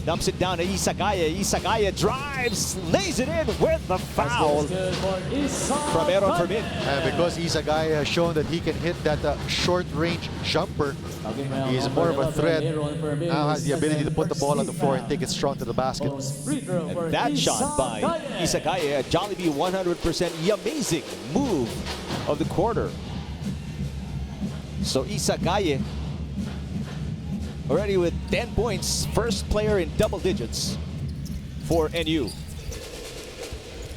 Dumps it down to Isagaya. Isagaya drives, lays it in with the foul from Aaron Fermin. And because Isagaya has shown that he can hit that short-range jumper, he's more of a threat. Now has the ability to put the ball on the floor and take it strong to the basket. And that shot by Isagaya at Jollibee, 100% the amazing move of the quarter. So Isagaya already with 10 points, first player in double digits for NU.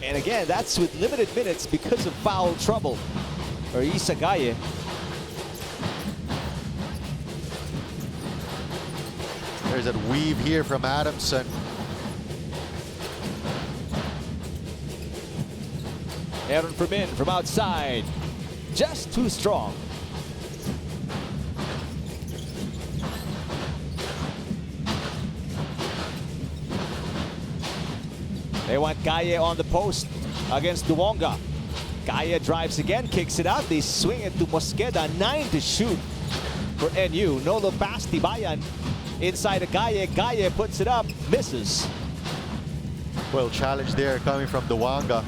And again, that's with limited minutes because of foul trouble for Isagaya. There's that weave here from Adamson. Aaron Fermin from outside, just too strong. They want Gaye on the post against Duonga. Gaye drives again, kicks it out. They swing it to Mosqueda, 9 to shoot for NU. Nolo pass, Tibayan inside of Gaye. Gaye puts it up, misses. Well, challenge there coming from Duonga.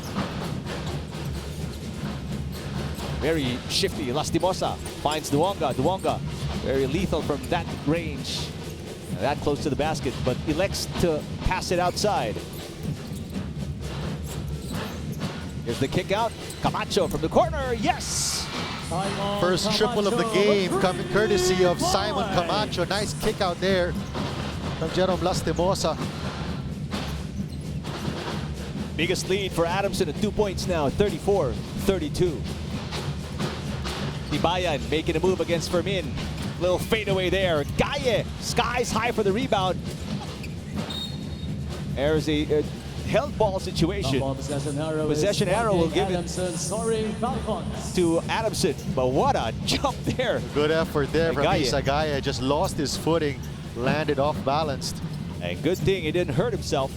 Very shifty. Lastimosa finds Duonga. Duonga very lethal from that range, that close to the basket, but elects to pass it outside. Here's the kick out. Camacho from the corner. Yes! First triple of the game coming courtesy of Simon Camacho. Nice kick out there from Jerome Lastimosa. Biggest lead for Adamson at 2 points now, 34-32. Tibayan making a move against Fermin. Little fadeaway there. Gaye skies high for the rebound. There's a held ball situation. Possession arrow will give it to Adamson. But what a jump there. Good effort there from Gaye. Isagaya. Just lost his footing, landed off balanced. And good thing he didn't hurt himself.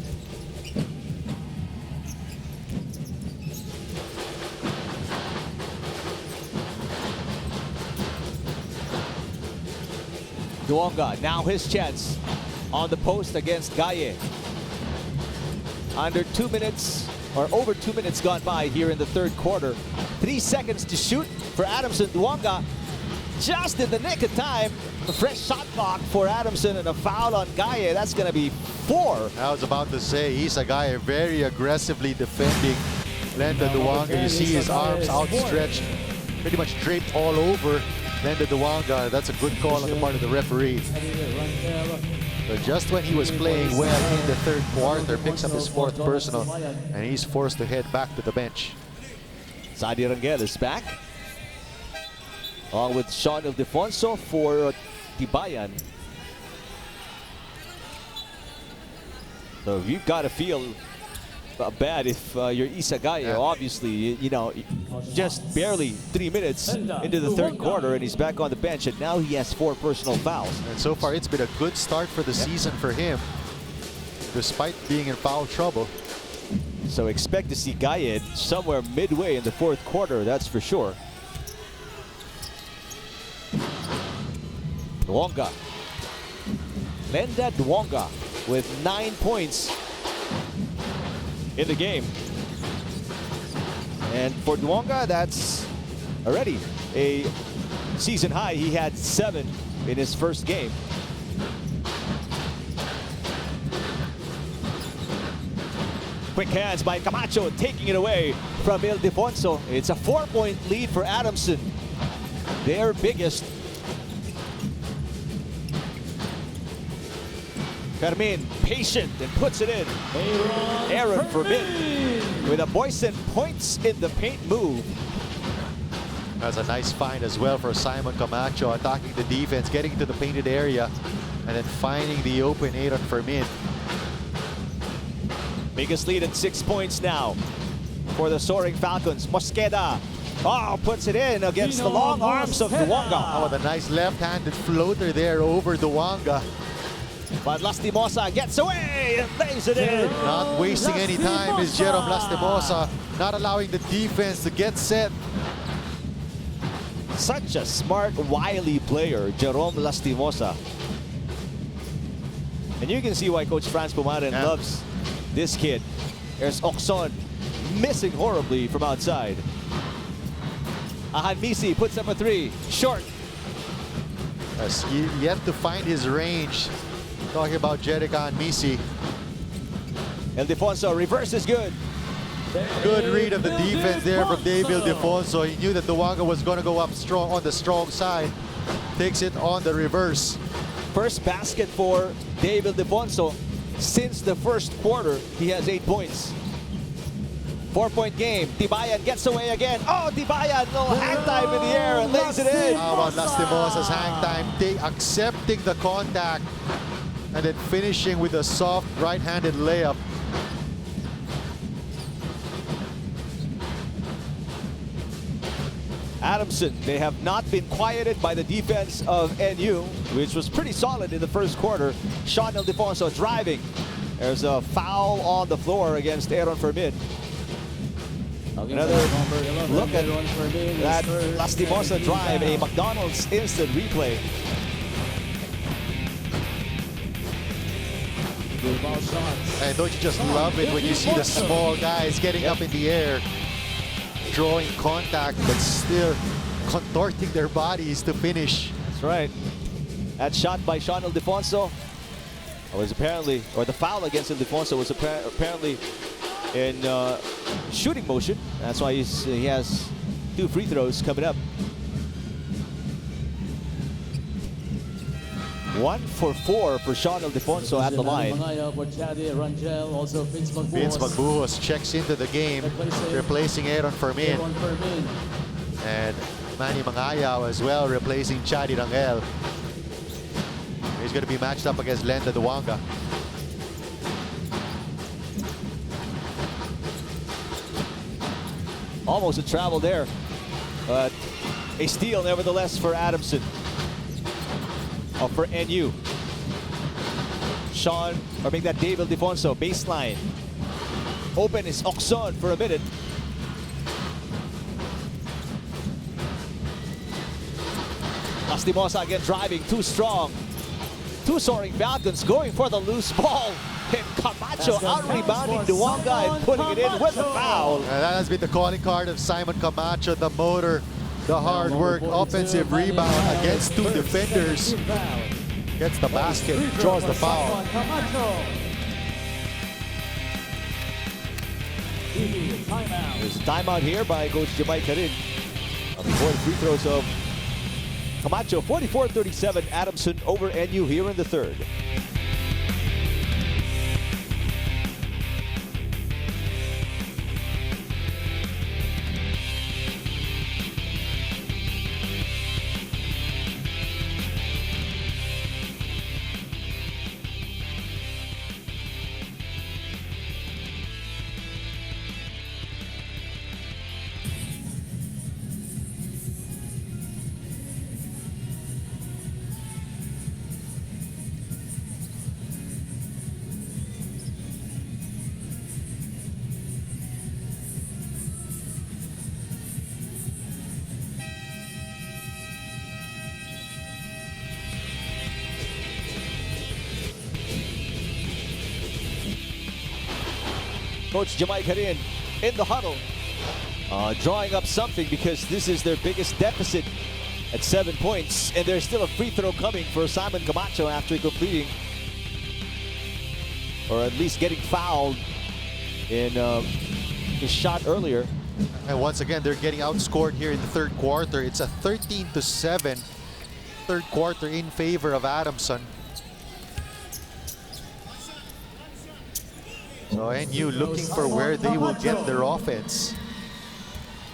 Duonga, now his chance on the post against Gaye. Under 2 minutes, or over 2 minutes gone by here in the third quarter. 3 seconds to shoot for Adamson. Duonga just in the nick of time. A fresh shot clock for Adamson and a foul on Gaye. That's going to be 4. I was about to say, Isagaya very aggressively defending Lenda Duonga. You see his arms outstretched, pretty much draped all over Lenda Duonga. That's a good call on the part of the referee. But just when he was playing well in the third quarter, picks up his 4th personal, and he's forced to head back to the bench. Sadi Rangel is back, along with Sean Ildefonso for Tibayan. So you've got to feel bad if you're Isagaya. Obviously, you know, just barely 3 minutes into the third quarter, and he's back on the bench, and now he has 4 personal fouls. And so far, it's been a good start for the season for him, despite being in foul trouble. So expect to see Gaye somewhere midway in the fourth quarter, that's for sure. Duonga. Lenda Duonga with 9 points in the game. And for Duonga, that's already a season high. He had 7 in his first game. Quick hands by Camacho, taking it away from Ildefonso. It's a 4-point lead for Adamson, their biggest. Fermin, patient, and puts it in. Aaron Fermin with a Boysen points in the paint move. That's a nice find as well for Simon Camacho, attacking the defense, getting to the painted area, and then finding the open Aaron Fermin. Biggest lead at 6 points now for the Soaring Falcons. Mosqueda, puts it in against the long arms of Duonga. Oh, the nice left-handed floater there over Duonga. But Lastimosa gets away and lays it in. Not wasting any time is Jerome Lastimosa, not allowing the defense to get set. Such a smart, wily player, Jerome Lastimosa. And And you can see why Coach Franz Pumaren loves this kid. There's Oxon missing horribly from outside. Misi puts up a three. Short. Yet to find his range. Talking about Jerica Misi. Ildefonso, reverse is good. Good read of the defense there from Dave Ildefonso. He knew that Duwanga was going to go up strong on the strong side. Takes it on the reverse. First basket for Dave Ildefonso since the first quarter. He has 8 points. 4-point game. Tibayan gets away again. Oh, Tibayan, little hang time in the air and lays it in. How about Lastimosa's hang time? Accepting the contact and then finishing with a soft right-handed layup. Adamson, they have not been quieted by the defense of NU, which was pretty solid in the first quarter. Sean Ildefonso driving. There's a foul on the floor against Aaron Fermin. Another look at that Lastimosa drive, a McDonald's instant replay. And don't you just love it when you see the small guys getting up in the air, drawing contact, but still contorting their bodies to finish. That's right. That shot by Sean Ildefonso was apparently, or the foul against Ildefonso was apparently in shooting motion. That's why he has 2 free throws coming up. 1 for 4 for Sean Ildefonso at the line. Vince Magbuhos checks into the game, replacing Aaron Fermin. And Manny Mangayao as well, replacing Chadi Rangel. He's going to be matched up against Lenda Duwanga. Almost a travel there, but a steal nevertheless for Adamson. For NU. Sean, or make that Dave Ildefonso, baseline. Open is Oxon for a minute. Lastimosa again driving, too strong. 2 soaring Falcons going for the loose ball. And Camacho out-rebounding Duwanga and putting it in with a foul. That has been the calling card of Simon Camacho, the motor, the hard work, offensive rebound against 2 defenders. Gets the basket, draws the foul. There's a timeout here by Coach Jamay Karin. Before the free throws of Camacho, 44-37, Adamson over NU here in the third. Coach Jamay Karin in the huddle, drawing up something because this is their biggest deficit at 7 points, and there's still a free throw coming for Simon Camacho after completing, or at least getting fouled in his shot earlier. And once again, they're getting outscored here in the third quarter. It's a 13-7 third quarter in favor of Adamson. So NU looking for where they will get their offense.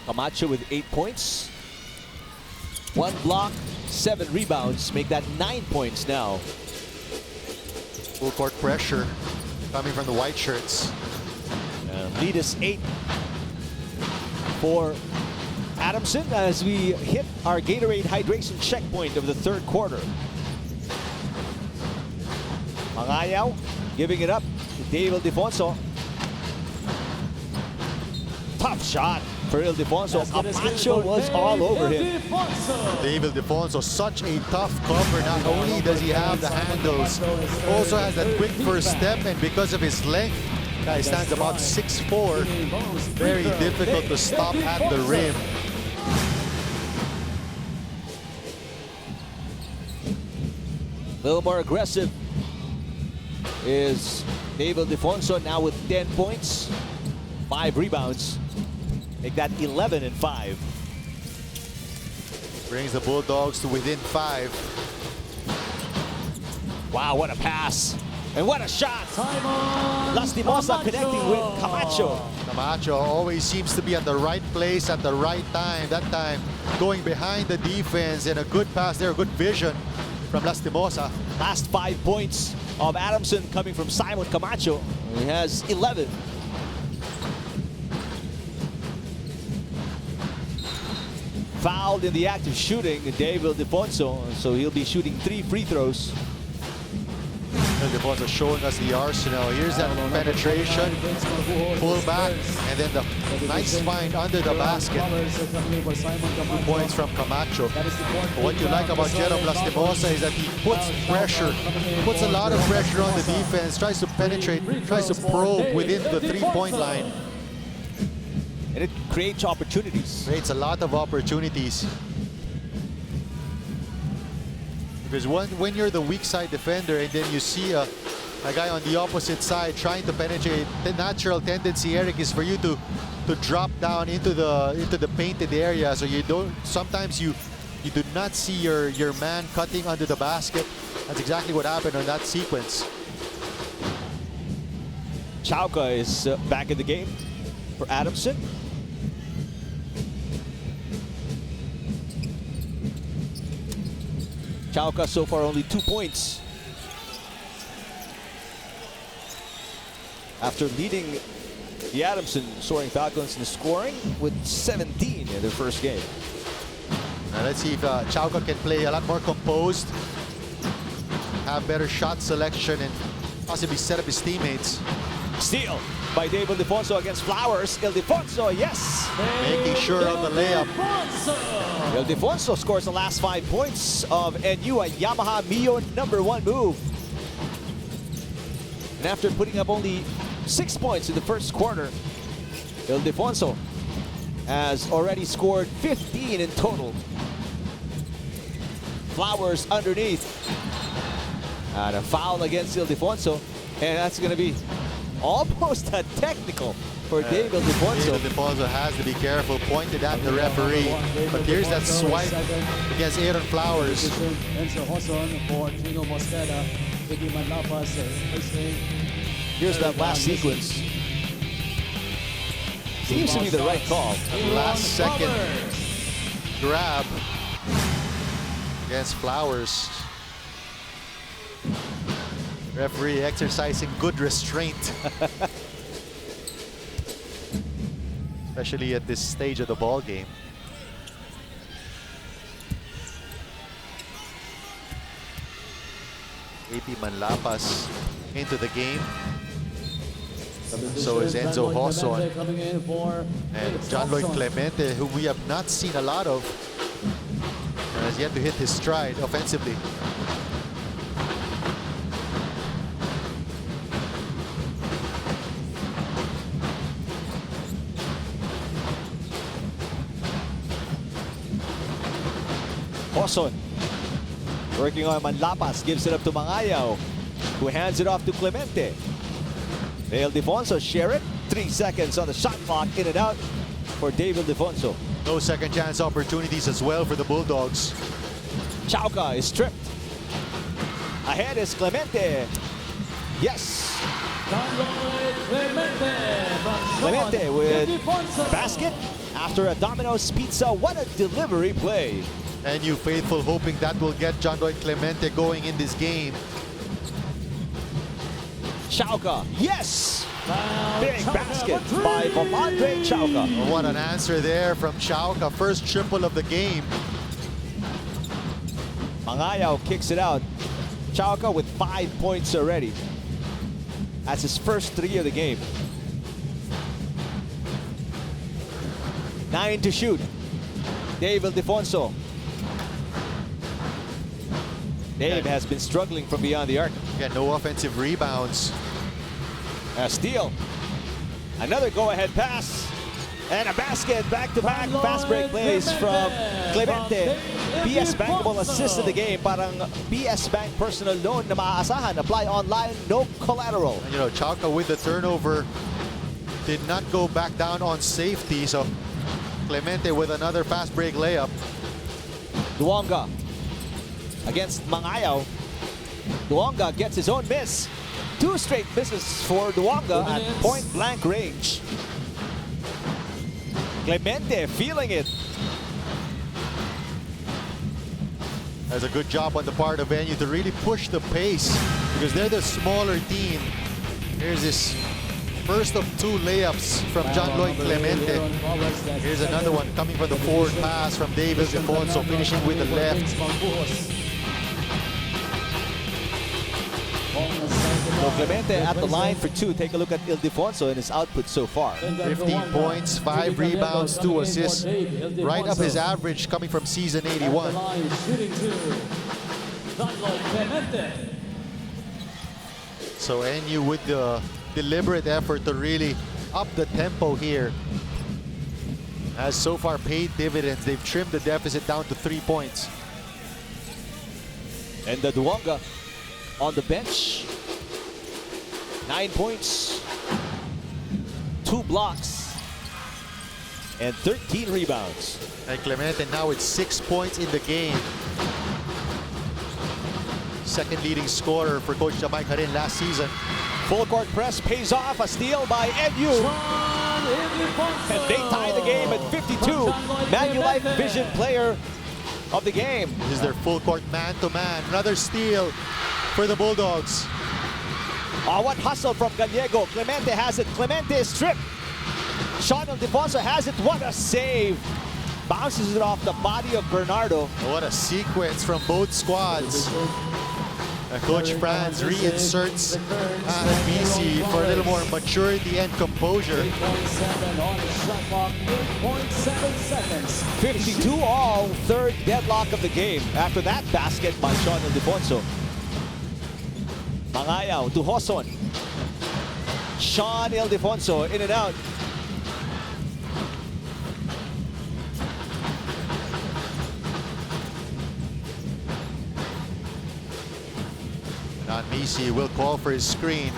Camacho with 8 points. 1 block, 7 rebounds. Make that 9 points now. Full court pressure coming from the white shirts. Lead is 8 for Adamson as we hit our Gatorade hydration checkpoint of the third quarter. Mangayao giving it up to Dave Ildefonso. Tough shot for Ildefonso. Camacho was all over him. David Ildefonso, such a tough cover. Not only does he have the handles, also has that quick first step, and because of his length, guy stands about 6'4". Very difficult to stop at the rim. A little more aggressive is David Ildefonso, now with 10 points, 5 rebounds. Make that 11 and 5. Brings the Bulldogs to within 5. Wow, what a pass. And what a shot. Lastimosa connecting with Camacho. Camacho always seems to be at the right place at the right time. That time going behind the defense, and a good pass there, good vision from Lastimosa. Last 5 points of Adamson coming from Simon Camacho. He has 11. Fouled in the act of shooting, David Ildefonso, so he'll be shooting 3 free throws. Ildefonso showing us the arsenal. Here's that penetration, pull back, and then the nice find under the basket. 2 points from Camacho. What you like about Jerome Lastimosa is that he puts pressure, puts a lot of pressure on the defense, tries to penetrate, tries to probe within the 3-point line. And it creates opportunities. Creates a lot of opportunities. Because when you're the weak side defender and then you see a guy on the opposite side trying to penetrate, the natural tendency, Eric, is for you to drop down into the painted area. So you don't. Sometimes you do not see your man cutting under the basket. That's exactly what happened on that sequence. Chauca is back in the game for Adamson. Chauca so far only 2 points after leading the Adamson Soaring Falcons in scoring with 17 in their first game. Now let's see if Chauca can play a lot more composed, have better shot selection, and possibly set up his teammates. Steal by David Ildefonso against Flowers. Ildefonso, yes! Making sure of the layup. Ildefonso scores the last 5 points of NU, a Yamaha Mio #1 move. And after putting up only 6 points in the first quarter, Ildefonso has already scored 15 in total. Flowers underneath. And a foul against Ildefonso. And that's going to be almost a technical for David Ildefonso. David Ildefonso has to be careful, pointed at the referee. But here's that swipe against Aaron Flowers. Here's that last sequence. Seems to be the right call. Last second grab against Flowers. Referee exercising good restraint. Especially at this stage of the ball game. AP Manlapas into the game. So is Enzo Hoson and John Lloyd Clemente, who we have not seen a lot of, and has yet to hit his stride offensively. Hoson working on Manlapas, gives it up to Mangayaw, who hands it off to Clemente. Ildefonso share it. 3 seconds on the shot clock, in and out for David Ildefonso. No second chance opportunities as well for the Bulldogs. Chauca is stripped. Ahead is Clemente. Yes. Clemente with basket after a Domino's Pizza. What a delivery play. And you faithful hoping that will get John Lloyd Clemente going in this game. Chauca, yes! Big basket by Vamandre Chauca. What an answer there from Chauca. First triple of the game. Mangayaw kicks it out. Chauca with 5 points already. That's his first 3 of the game. 9 to shoot. Dave Ildefonso. Dave has been struggling from beyond the arc. Yeah, no offensive rebounds. A steal. Another go-ahead pass. And a basket. Back-to-back fast break plays from Clemente. BS Bankable assist in the game. Parang BS Bank personal loan na maaasahan. Apply online, no collateral. And, you know, Chauca with the turnover did not go back down on safety. So Clemente with another fast break layup. Duonga against Mangayaw. Duonga gets his own miss. 2 straight misses for Duonga at point-blank range. Clemente feeling it. That's a good job on the part of NU to really push the pace because they're the smaller team. Here's this first of 2 layups from John Lloyd Clemente. Here's another one coming from the forward pass from David Ildefonso, finishing with the left. So Clemente at the line for 2. Take a look at Ildefonso and his output so far. 15 points, 5 rebounds, 2 assists. Right up his average coming from season 81. So NU with the deliberate effort to really up the tempo here has so far paid dividends. They've trimmed the deficit down to 3 points. And the Duonga on the bench. 9 points, 2 blocks, and 13 rebounds. And Clemente now with 6 points in the game. Second leading scorer for Coach Jamay Karin last season. Full court press pays off. A steal by NU. And they tie the game at 52. Manulife Vision Player of the game. This is their full court man-to-man. Another steal for the Bulldogs. Oh, what hustle from Gallego. Clemente has it. Clemente is stripped. Sean Ildefonso has it. What a save. Bounces it off the body of Bernardo. What a sequence from both squads. Coach Franz reinserts BC for a little more maturity and composure. 52 all, 3rd deadlock of the game. After that basket by Sean Ildefonso. Mangayaw to Hoson. Sean Ildefonso in and out. Messi will call for his screen.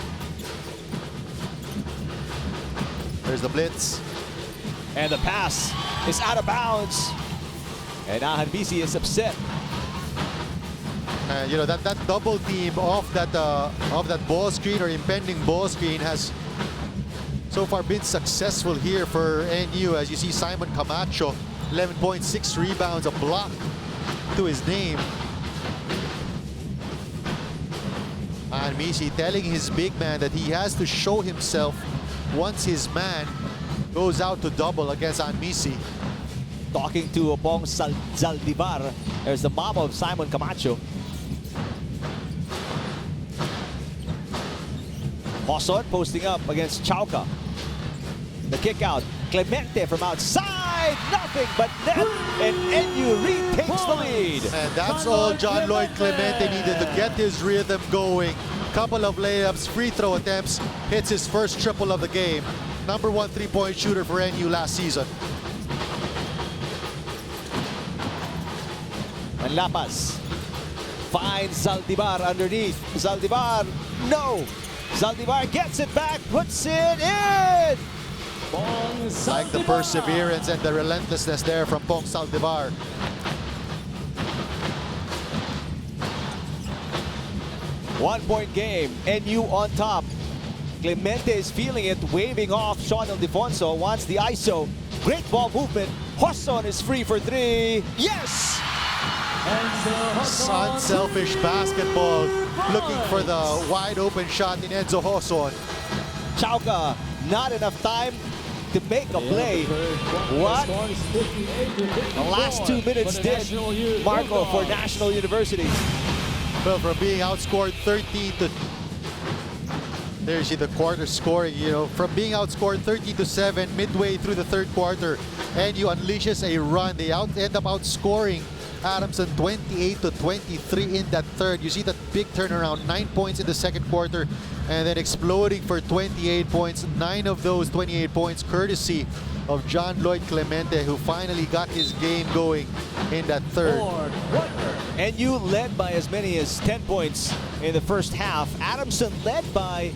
There's the blitz. And the pass is out of bounds. And Messi is upset. You know, that double team off that ball screen or impending ball screen has so far been successful here for NU. As you see, Simon Camacho, 11.6 rebounds, a block to his name. And Messi telling his big man that he has to show himself once his man goes out to double against Messi. Talking to Opong Zaldivar. There's the mom of Simon Camacho. Hoson posting up against Chauca. The kick out. Clemente from outside. Nothing but net. And NU retakes the lead. And that's all John Lloyd Clemente needed to get his rhythm going. Couple of layups, free throw attempts, hits his first triple of the game. Number 1 3-point shooter for NU last season. And Lapas finds Zaldivar underneath. Zaldivar, no. Zaldivar gets it back, puts it in. Like the perseverance and the relentlessness there from Pong Zaldivar. One-point game, NU on top. Clemente is feeling it, waving off Sean Ildefonso, wants the ISO. Great ball movement. Hoson is free for 3. Yes! Unselfish basketball, looking for the wide open shot in Enzo Hoson. Chauca, not enough time to make a play. What? The last 2 minutes did Marco for National University. Well, from being outscored 13 to... There you see the quarter scoring, you know, from being outscored 13 to 7 midway through the 3rd quarter. NU unleashes a run. They end up outscoring Adamson 28-23 in that third. You see that big turnaround, 9 points in the second quarter, and then exploding for 28 points. 9 of those 28 points courtesy of John Lloyd Clemente, who finally got his game going in that third. NU led by as many as 10 points in the first half. Adamson led by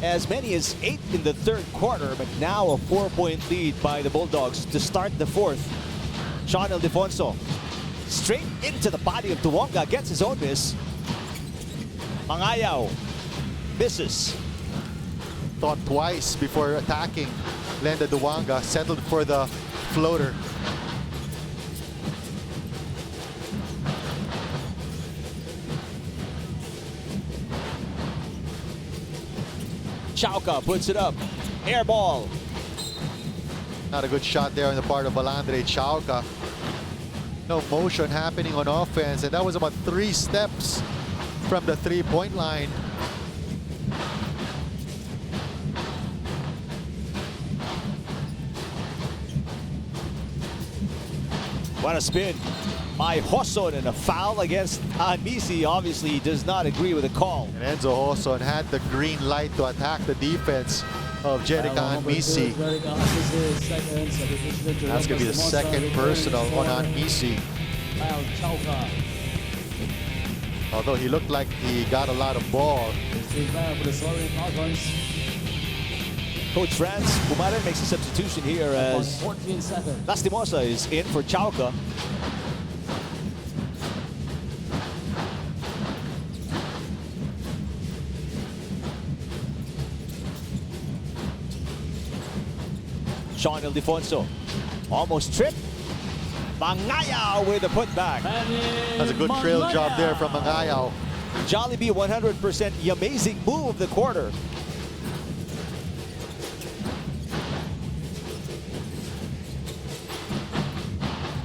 as many as 8 in the third quarter, but now a 4-point lead by the Bulldogs to start the fourth. Sean Ildefonso straight into the body of Duonga, gets his own miss. Mangayaw misses. Thought twice before attacking. Lenda Duonga settled for the floater. Chauca puts it up. Air ball. Not a good shot there on the part of Balandre Chauca. No motion happening on offense, and that was about 3 steps from the three-point line. What a spin by Hoson, and a foul against Anmisi. Obviously, he does not agree with the call. And Enzo Hoson had the green light to attack the defense of Jerica Anmisi. That's going to be the second personal on Anmisi. Although he looked like he got a lot of ball. Coach Franz Pumaren makes a substitution here as Lastimosa is in for Chauca. Sean Ildefonso almost tripped. Mangayaw with a putback. That's a good trail job there from Mangayaw. Jollibee 100% the amazing move of the quarter.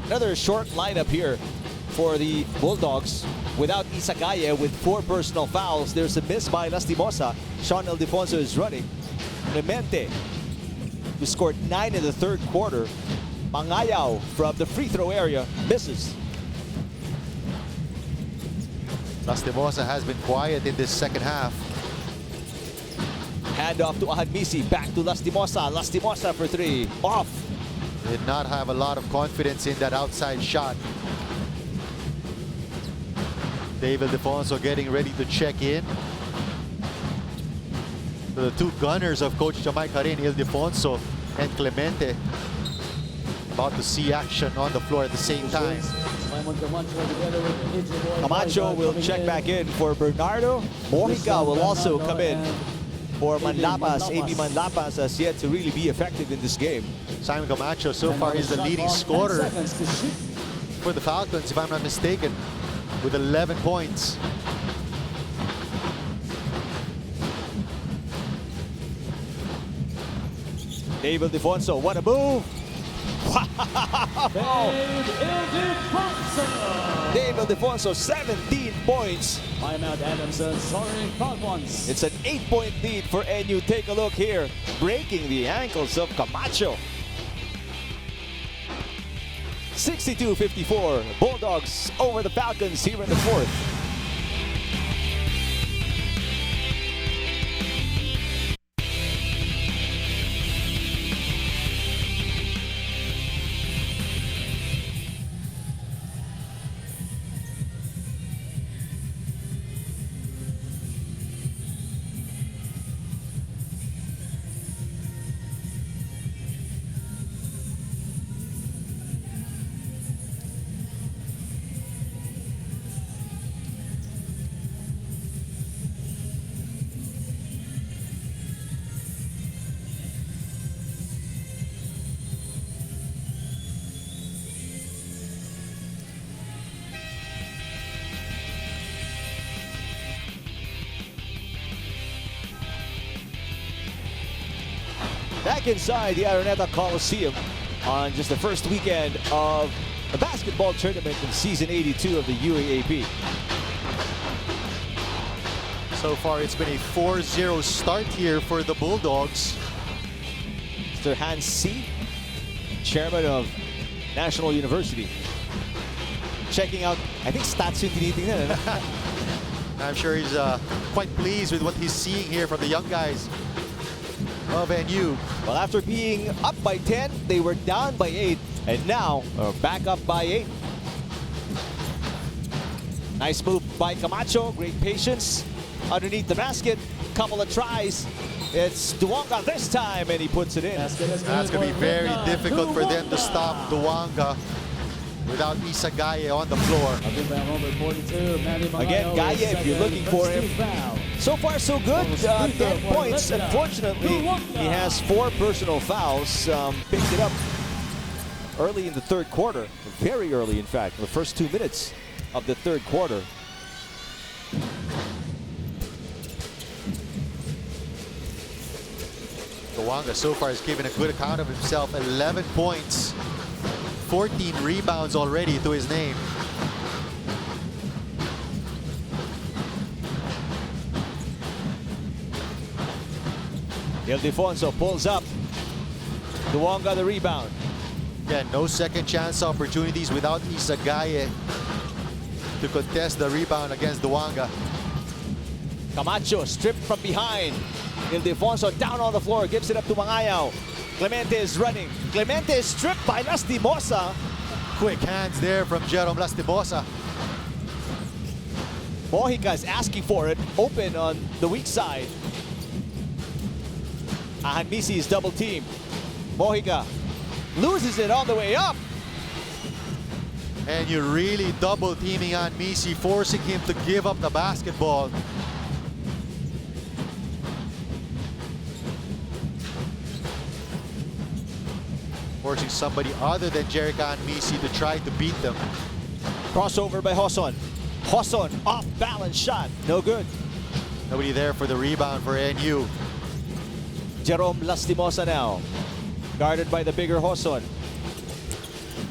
Another short lineup here for the Bulldogs without Isagaya with 4 personal fouls. There's a miss by Lastimosa. Sean Ildefonso is running. Clemente, who scored 9 in the third quarter. Mangayaw from the free throw area misses. Lastimosa has been quiet in this second half. Hand off to Ahadmisi, back to Lastimosa. Lastimosa for 3, off. Did not have a lot of confidence in that outside shot. Dave Ildefonso getting ready to check in. So the two gunners of Coach Jamai Karin, Ildefonso and Clemente, about to see action on the floor at the same time. Camacho will check back in for Bernardo. Mojica will also come in for Manlapas. AB Manlapas has yet to really be effective in this game. Simon Camacho so far is the leading scorer for the Falcons, if I'm not mistaken, with 11 points. Dave Ildefonso, what a move! Dave Ildefonso, 17 points. Timeout Adamson, sorry, Falcons. It's an 8-point lead for NU. Take a look here, breaking the ankles of Camacho. 62-54, Bulldogs over the Falcons here in the fourth. Back inside the Araneta Coliseum on just the first weekend of the basketball tournament in season 82 of the UAAP. So far, it's been a 4-0 start here for the Bulldogs. Mr. Hans C. chairman of National University. Checking out, I think stats yung tinitingnan. I'm sure he's quite pleased with what he's seeing here from the young guys of NU. Well, after being up by 10, they were down by 8, and now back up by 8. Nice move by Camacho, great patience underneath the basket. Couple of tries. It's Duwanga this time, and he puts it in. That's going to be very difficult for them to stop Duwanga without Isagaye on the floor. Again, Gaye, if you're looking for him, so far so good. 10 points. Unfortunately, he has 4 personal fouls. Picked it up early in the third quarter. Very early, in fact, the first 2 minutes of the third quarter. Duwanga so far has given a good account of himself. 11 points, 14 rebounds already to his name. Ildefonso pulls up. Duwanga the rebound. Again, no second chance opportunities without Isagaye to contest the rebound against Duwanga. Camacho stripped from behind. Ildefonso down on the floor, gives it up to Mangayaw. Clemente is running. Clemente is stripped by Lastimosa. Quick hands there from Jerome Lastimosa. Mojica is asking for it, open on the weak side. Ahanmisi is double teamed. Mojica loses it on the way up. And you're really double teaming on Misi, forcing him to give up the basketball. Forcing somebody other than Jerican Misi to try to beat them. Crossover by Hoson. Hoson off balance shot, no good. Nobody there for the rebound for NU. Jerome Lastimosa now, guarded by the bigger Hoson.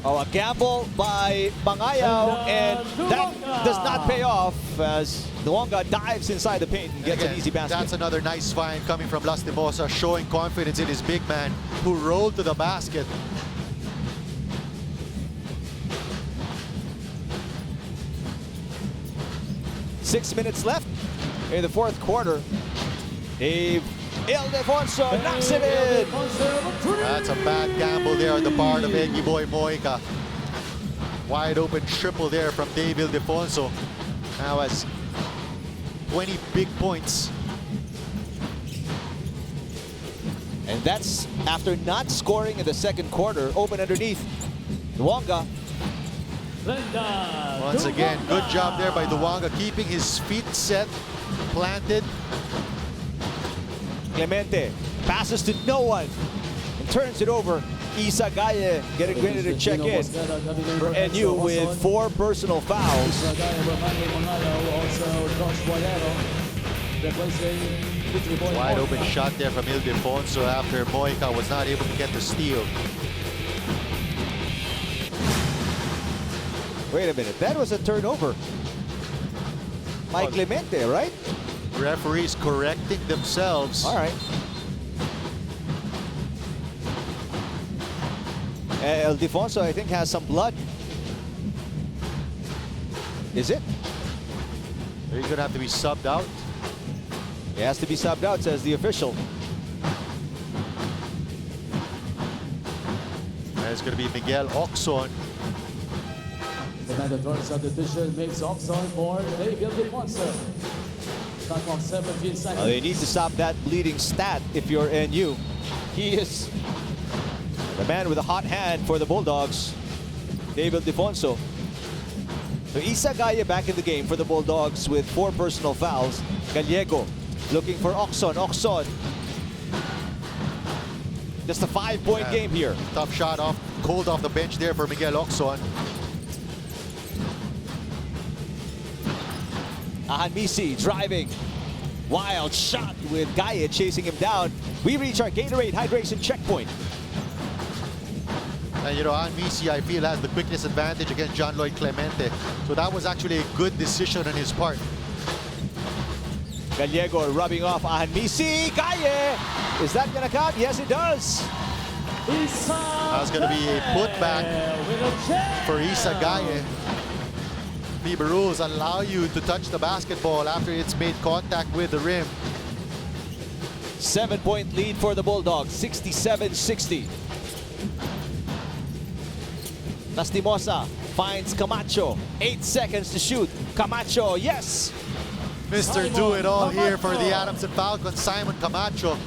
Oh, a gamble by Mangayaw, and that does not pay off as Duwanga dives inside the paint and gets an easy basket. That's another nice find coming from Lastimosa, showing confidence in his big man who rolled to the basket. Six minutes left in the fourth quarter. Ildefonso knocks it in. That's a bad gamble there on the part of Eggy Boy Mojica. Wide open triple there from Dave Ildefonso. Now has 20 big points. And that's after not scoring in the second quarter. Open underneath. Duwanga. Once again, good job there by Duwanga, keeping his feet set, planted. Clemente passes to no one and turns it over. Isagaye getting ready to check in for NU with 4 personal fouls. Wide open shot there from Ildefonso after Mojica was not able to get the steal. Wait a minute, that was a turnover by Clemente, right? Referees correcting themselves. All right. Ildefonso, I think, has some blood. Is it? He's going to have to be subbed out. He has to be subbed out, says the official. And it's going to be Miguel Oxon. The mandatory substitution makes Oxon for David Ildefonso. Stop on 17 seconds. They need to stop that bleeding stat if you're NU. He is the man with a hot hand for the Bulldogs, David Ildefonso. So Isagaye back in the game for the Bulldogs with 4 personal fouls. Gallego looking for Oxon. Oxon. Just a 5-point game here. Tough shot off, cold off the bench there for Miguel Oxon. Ahanmisi driving. Wild shot with Gaye chasing him down. We reach our Gatorade hydration checkpoint. And you know, Ahanmisi, I feel, has the quickness advantage against John Lloyd Clemente. So that was actually a good decision on his part. Gallego rubbing off Ahanmisi. Gaye! Is that gonna count? Yes, it does. That's going to be a putback for Isagaye. FIBA rules allow you to touch the basketball after it's made contact with the rim. 7-point lead for the Bulldogs, 67-60. Lastimosa finds Camacho. 8 seconds to shoot. Camacho, yes! Mr. Do-It-All here for the Adamson Falcons, Simon Camacho.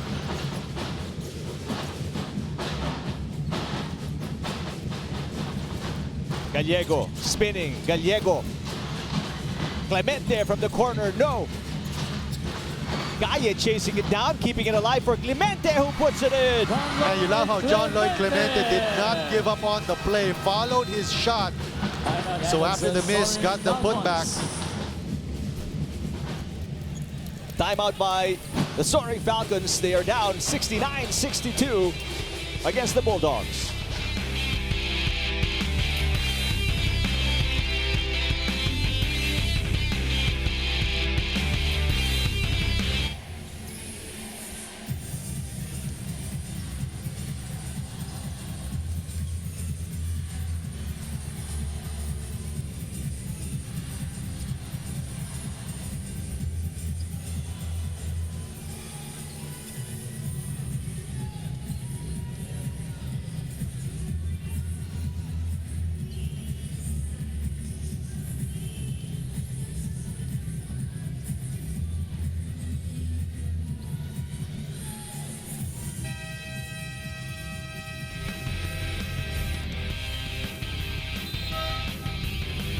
Gallego spinning. Gallego. Clemente from the corner, no. Gaye chasing it down, keeping it alive for Clemente, who puts it in. And you love how John Lloyd Clemente did not give up on the play, followed his shot. So after the miss, got the putback. Timeout by the Soaring Falcons. They are down 69-62 against the Bulldogs.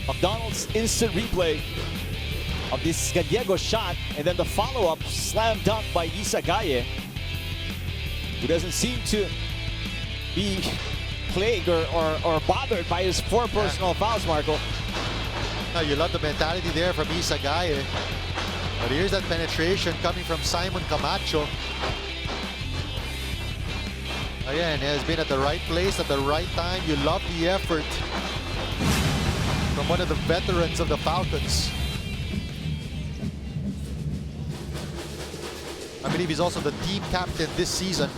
McDonald's instant replay of this Gallego shot, and then the follow-up slam dunk by Isagaye, who doesn't seem to be plagued or bothered by his 4 personal fouls, Marco. Now you love the mentality there from Isagaye. But here's that penetration coming from Simon Camacho. Again, has been at the right place at the right time. You love the effort from one of the veterans of the Falcons. I believe he's also the team captain this season.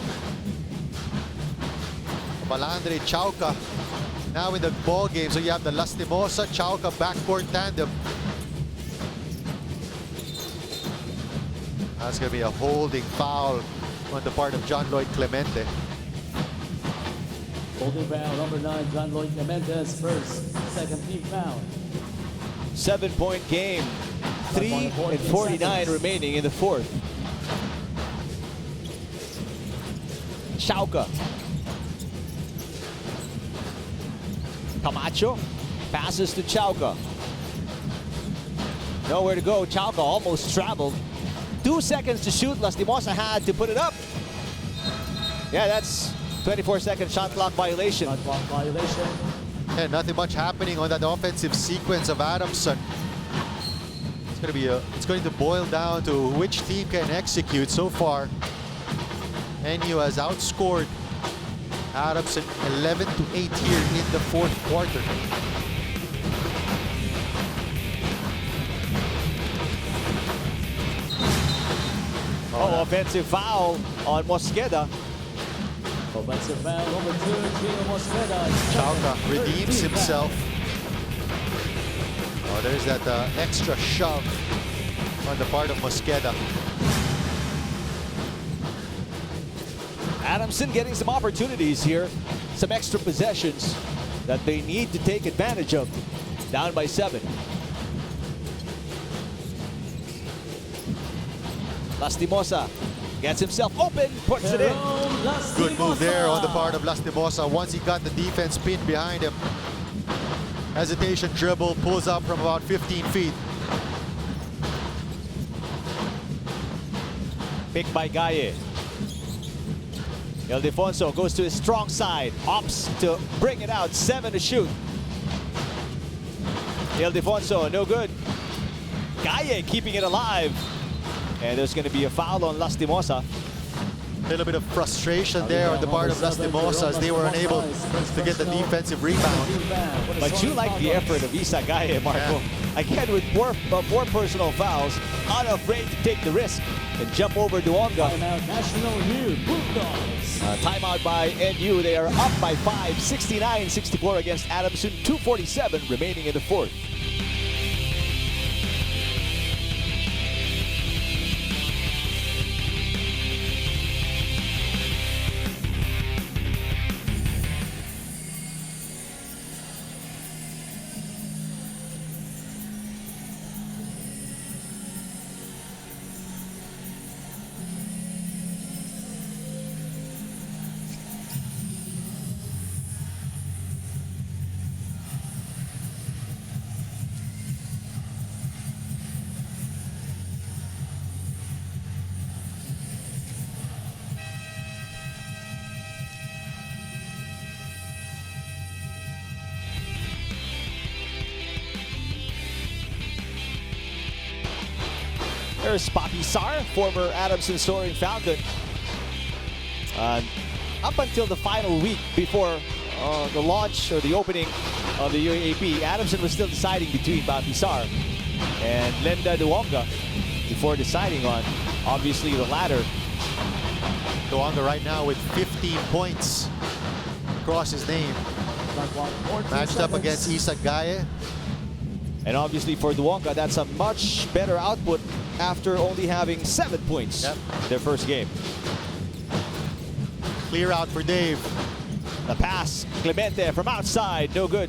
Balandre Chauca now in the ball game. So you have the Lastimosa Chauca backcourt tandem. That's going to be a holding foul on the part of John Lloyd Clemente. Holding foul, number 9, John Lloyd Clemente's first, second team foul. 7-point game. 3:49 remaining in the fourth. Chauca. Camacho passes to Chauca. Nowhere to go. Chauca almost traveled. 2 seconds to shoot. Lastimosa had to put it up. Yeah, that's 24-second shot clock violation. Shot clock violation. And nothing much happening on that offensive sequence of Adamson. It's going to boil down to which team can execute. So far, NU has outscored Adamson 11-8 here in the fourth quarter. Oh, offensive foul on Mosqueda. Offensive foul, number 2, Gino Mosqueda. Chauca redeems himself. Oh, there's that extra shove on the part of Mosqueda. Adamson getting some opportunities here, some extra possessions that they need to take advantage of. Down by 7. Lastimosa gets himself open, puts it in. Good move there on the part of Lastimosa once he got the defense pinned behind him. Hesitation dribble, pulls up from about 15 feet. Picked by Gaye. Ildefonso goes to his strong side, opts to bring it out, 7 to shoot. Ildefonso, no good. Gaye keeping it alive. And there's going to be a foul on Lastimosa. little bit of frustration there on the part of Lastimosa as they were unable to get the defensive rebound. But you like the effort of Isagaye, Marco. Yeah. Again, with four personal fouls, unafraid to take the risk and jump over Duonga. Timeout, National U Bulldogs. Timeout by NU. They are up by 5, 69-64 against Adamson. 2:47 remaining in the fourth. There's Papi Sar, former Adamson Soaring Falcon. Up until the final week before the launch or the opening of the UAAP, Adamson was still deciding between Papi Sar and Lenda Duonga before deciding on, obviously, the latter. Duonga right now with 15 points across his name. Matched up against Isagaye. And obviously for Duonga, that's a much better output after only having 7 points their first game. Clear out for Dave. The pass, Clemente from outside, no good.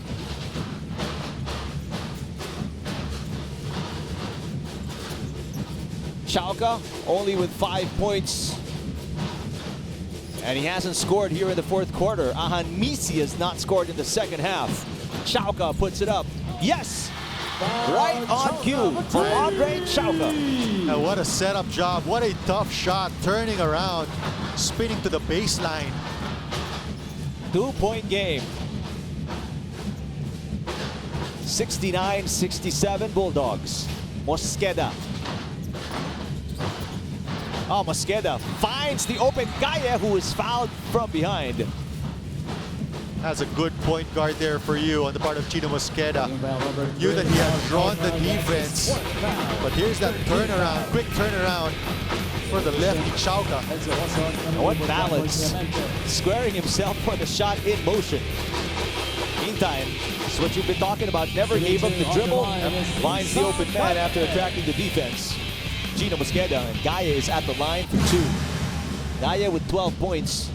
Chauca only with 5 points. And he hasn't scored here in the fourth quarter. Ahan Misi has not scored in the second half. Chauca puts it up. Yes! Right on cue for Andre Chauca. And what a setup job. What a tough shot. Turning around, spinning to the baseline. 2-point game. 69-67 Bulldogs. Mosqueda. Oh, Mosqueda finds the open Gaia, who is fouled from behind. That's a good point guard there for you on the part of Chino Mosqueda. Knew that he had drawn the defense. But here's that turnaround, quick turnaround for the lefty Chauca. What balance. Squaring himself for the shot in motion. Meantime, it's what you've been talking about. Never gave up the dribble. Finds the open man after attracting the defense. Chino Mosqueda, and Gaia is at the line for 2. Gaia with 12 points.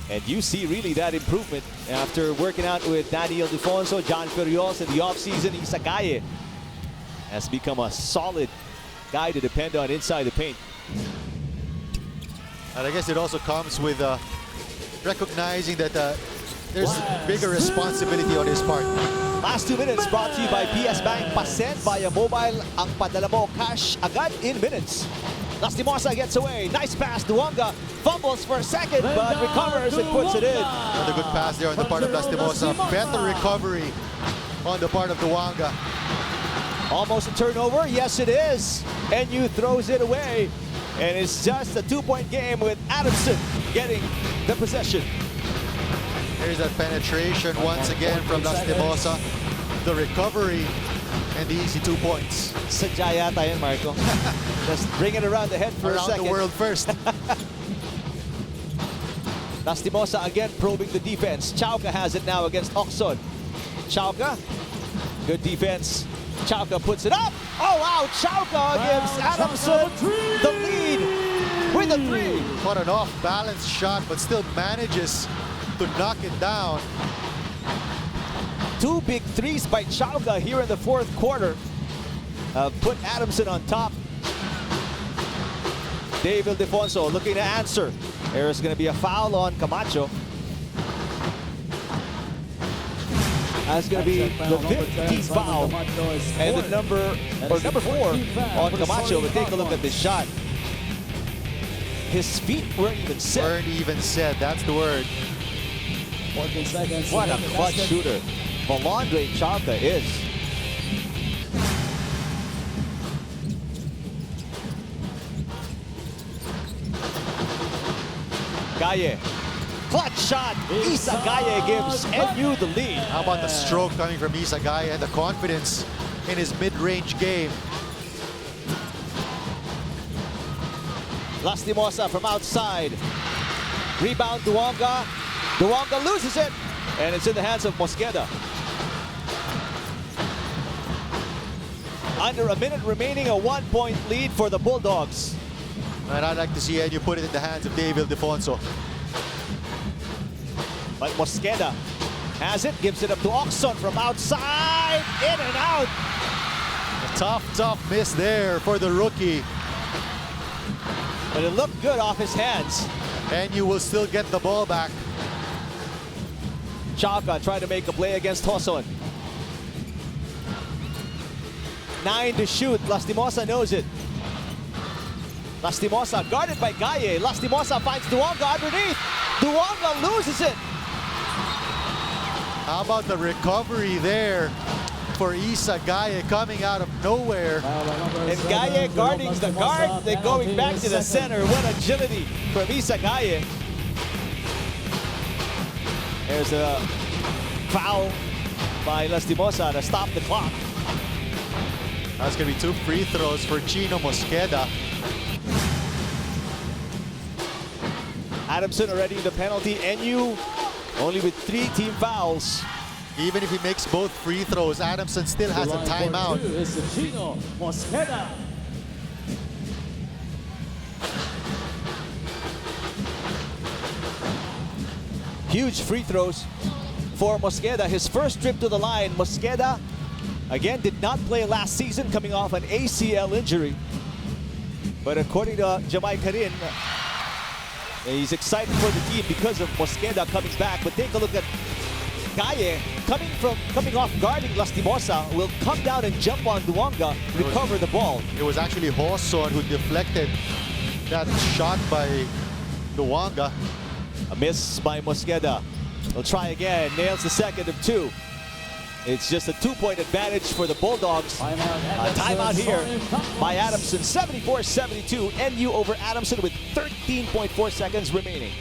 And you see really that improvement after working out with Daniel Defonso, John Ferios in the offseason. Isagaye has become a solid guy to depend on inside the paint. And I guess it also comes with recognizing that there's bigger responsibility on his part. Last 2 minutes brought to you by PS Bank. Pasend via mobile, ang padala mo cash agad in minutes. Lastimosa gets away. Nice pass. Duonga fumbles for a second, but recovers and puts it in. Another good pass there on the part of Lastimosa. Better recovery on the part of Duonga. Almost a turnover. Yes, it is. NU throws it away. And it's just a 2-point game with Adamson getting the possession. Here's that penetration once again from Lastimosa. The recovery and the easy 2 points. Sadya yata yan, Marco. Just bring it around the head for a second. Around the world first. Lastimosa again probing the defense. Chauca has it now against Oxon. Chauca, good defense. Chauca puts it up. Oh wow, Chauca gives Adamson the lead with a 3. What an off-balance shot, but still manages to knock it down. 2 big threes by Chauca here in the fourth quarter. Put Adamson on top. David Defonso looking to answer. There's going to be a foul on Camacho. That's going to be the 15th foul. And the number 4 on Camacho. But take a look at this shot. His feet weren't even set. Weren't even set, that's the word. 14 seconds. What a clutch shooter Valondre Chauca is. Gaye. Clutch shot. Isa Gaye gives NU the lead. How about the stroke coming from Isagaya and the confidence in his mid-range game? Lastimosa from outside. Rebound Duonga. Duonga loses it. And it's in the hands of Mosqueda. Under a minute remaining, a 1-point lead for the Bulldogs. And I'd like to see NU put it in the hands of Dave Ildefonso. But Mosqueda has it, gives it up to Oxon from outside. In and out. A tough miss there for the rookie. But it looked good off his hands. NU will still get the ball back. Chaka trying to make a play against Hoson. 9 to shoot. Lastimosa knows it. Lastimosa guarded by Gaye. Lastimosa finds Duonga underneath. Duonga loses it. How about the recovery there for Isa Gaye coming out of nowhere? And Gaye guarding the guard. They're going back to the center. What agility from Isa Gaye. There's a foul by Lastimosa to stop the clock. That's going to be 2 free throws for Chino Mosqueda. Adamson already in the penalty. NU only with 3 team fouls. Even if he makes both free throws, Adamson still has a timeout. It's Chino Mosqueda. Huge free throws for Mosqueda. His first trip to the line. Mosqueda, again, did not play last season, coming off an ACL injury. But according to Jamai Karin, he's excited for the team because of Mosqueda coming back. But take a look at Gaye coming off guarding Lastimosa, will come down and jump on Duonga, recover the ball. It was actually Hoson who deflected that shot by Duonga. A miss by Mosqueda. He'll try again, nails the second of 2. It's just a 2-point advantage for the Bulldogs. Timeout here by Adamson. 74-72. NU over Adamson with 13.4 seconds remaining.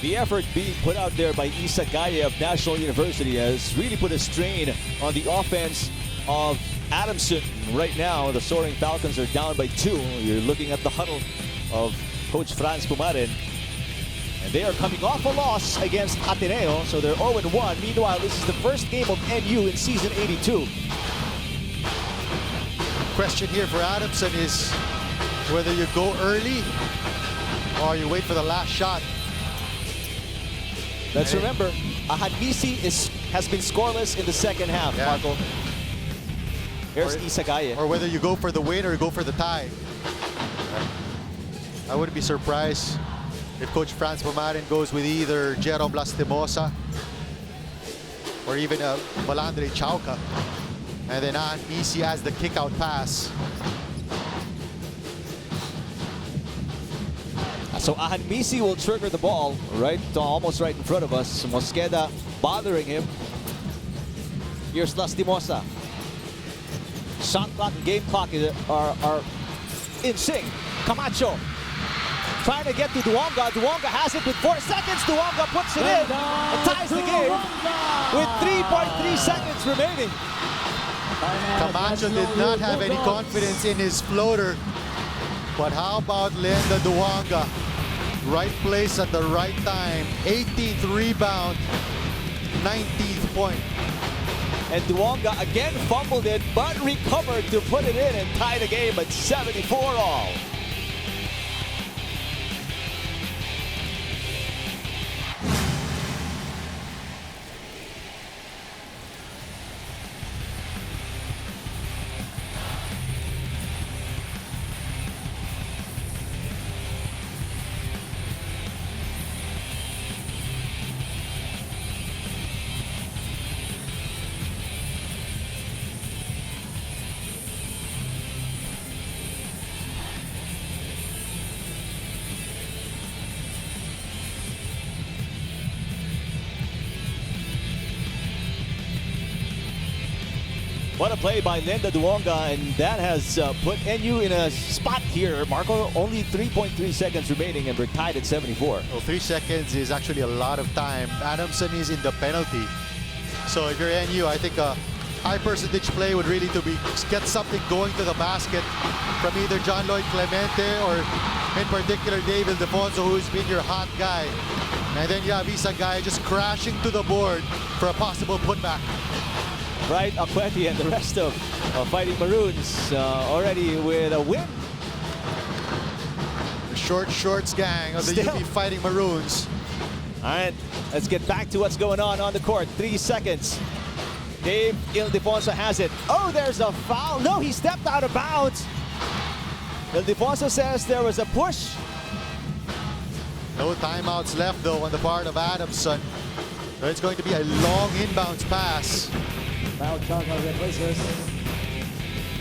The effort being put out there by Isa Gaye of National University has really put a strain on the offense of Adamson. Right now, the Soaring Falcons are down by 2. You're looking at the huddle of Coach Franz Pumarin. And they are coming off a loss against Ateneo, so they're 0-1. Meanwhile, this is the first game of NU in season 82. Question here for Adamson is whether you go early or you wait for the last shot. Let's remember, Ahadmisi has been scoreless in the second half, Yeah. Marco. Here's Isa Gaye. Or whether you go for the win or you go for the tie. I wouldn't be surprised if Coach Franz Pumarin goes with either Jerome Lastimosa or even Malandre Chauca. And then Ahadmisi has the kick-out pass. So Ahadmisi will trigger the ball almost right in front of us. Mosqueda bothering him. Here's Lastimosa. Shot clock and game clock are in sync. Camacho trying to get to Duonga. Duonga has it with 4 seconds. Duonga puts it in and ties the game with 3.3 seconds remaining. Camacho did not have any confidence in his floater. But how about Lenda Duonga? Right place at the right time. 18th rebound, 19th point. And Duonga again fumbled it, but recovered to put it in and tie the game at 74 all. What a play by Linda Duonga, and that has put NU in a spot here. Marco, only 3.3 seconds remaining, and we're tied at 74. Well, 3 seconds is actually a lot of time. Adamson is in the penalty. So if you're NU, I think a high percentage play would really to be get something going to the basket from either John Lloyd Clemente or in particular David Defonso, who's been your hot guy. And then you have Isa Guy just crashing to the board for a possible putback. Right, Akweti and the rest of Fighting Maroons already with a win. The short shorts gang of the UP Fighting Maroons. All right, let's get back to what's going on the court. 3 seconds. Dave Ildefonso has it. Oh, there's a foul. No, he stepped out of bounds. Ildefonso says there was a push. No timeouts left though on the part of Adamson. So it's going to be a long inbounds pass. Foul count on replacers.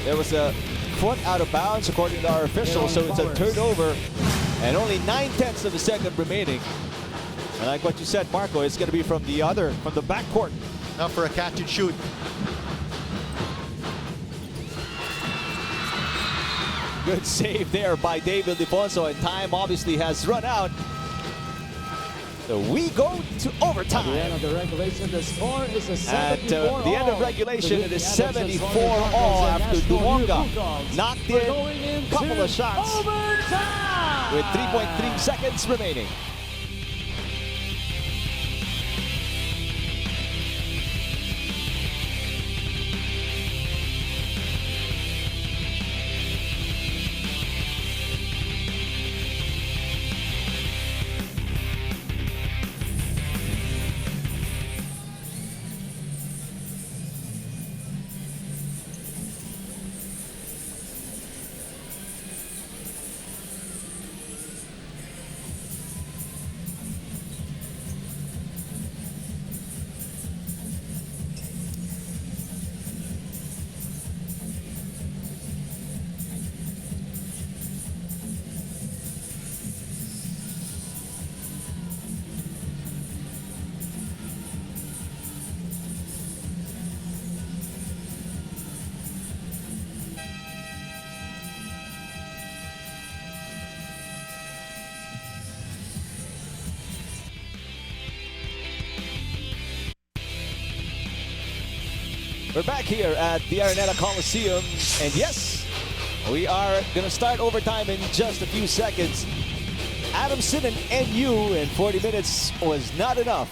There was a foot out of bounds according to our officials, so it's a turnover and only 9/10 of a second remaining. And like what you said, Marco, it's going to be from the backcourt. Now for a catch and shoot. Good save there by David Ildefonso, and time obviously has run out. So we go to overtime. At the end of the regulation, the score is a 74 At the end of regulation, it is 74 all after Duonga knocked in a couple of shots with 3.3 seconds remaining. We're back here at the Araneta Coliseum, and yes, we are going to start overtime in just a few seconds. Adamson and NU in 40 minutes was not enough.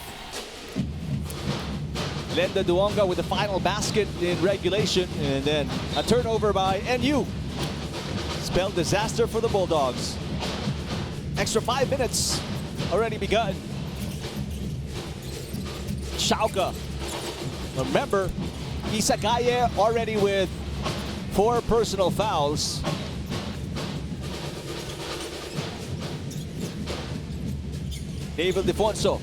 Linda Duonga with the final basket in regulation, and then a turnover by NU. Spelled disaster for the Bulldogs. Extra 5 minutes already begun. Schauka. Remember, Isagaye already with 4 personal fouls. David Ildefonso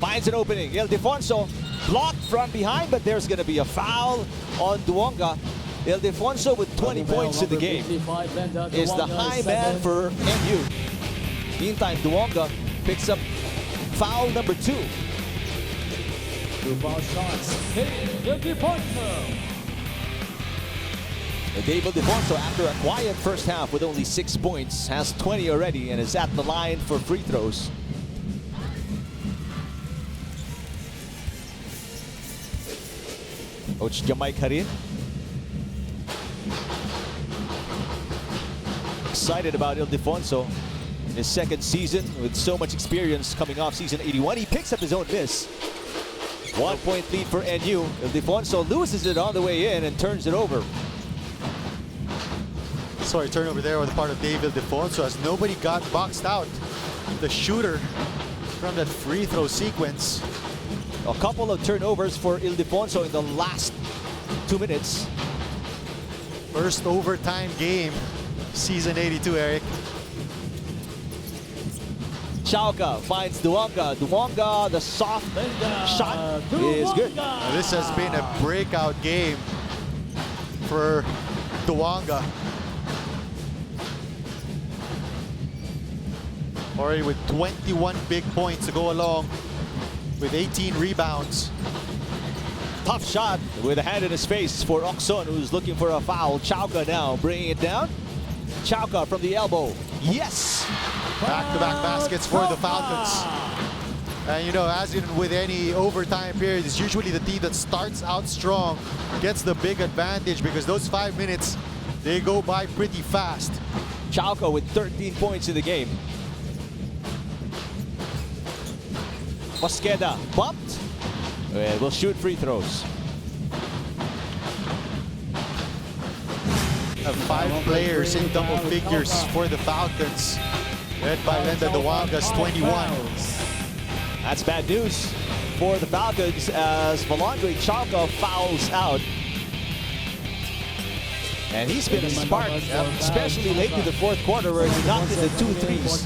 finds an opening. Ildefonso blocked from behind, but there's going to be a foul on Duonga. Ildefonso with 20 points in the game is the high man for NU. Meantime, Duonga picks up foul number 2. 2 foul shots. Ildefonso. David Ildefonso, after a quiet first half with only 6 points, has 20 already and is at the line for free throws. Coach Jamay Karin. Excited about Ildefonso. His second season with so much experience coming off season 81. He picks up his own miss. 1 point lead for NU. Ildefonso loses it on the way in and turns it over. Sorry, turnover there on the part of David Ildefonso as nobody got boxed out. The shooter from that free throw sequence. A couple of turnovers for Ildefonso in the last 2 minutes. First overtime game, season 82, Eric. Chauca finds Duwanga. Duwanga, the soft shot is good. Now, this has been a breakout game for Duwanga. Already with 21 big points to go along with 18 rebounds. Tough shot with a hand in his face for Oxon, who's looking for a foul. Chauca now bringing it down. Chauca from the elbow. Yes! Back-to-back baskets for the Falcons. And you know, as in with any overtime period, it's usually the team that starts out strong gets the big advantage because those 5 minutes, they go by pretty fast. Chauca with 13 points in the game. Mosqueda bumped. Will shoot free throws. Have 5 players in double figures for the Falcons, led by Lenda Duwanga's 21. That's bad news for the Falcons as Valandre Chauca fouls out. And he's been a spark, especially late in the fourth quarter where he knocked in the 2 threes.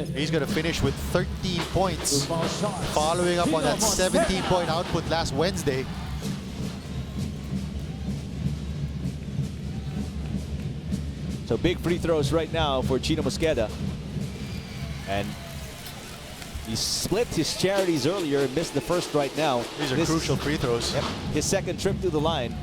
He's going to finish with 13 points, following up on that 17-point output last Wednesday. So big free throws right now for Chino Mosqueda. And he split his charities earlier and missed the first right now. These are crucial free throws. Yep, his second trip to the line.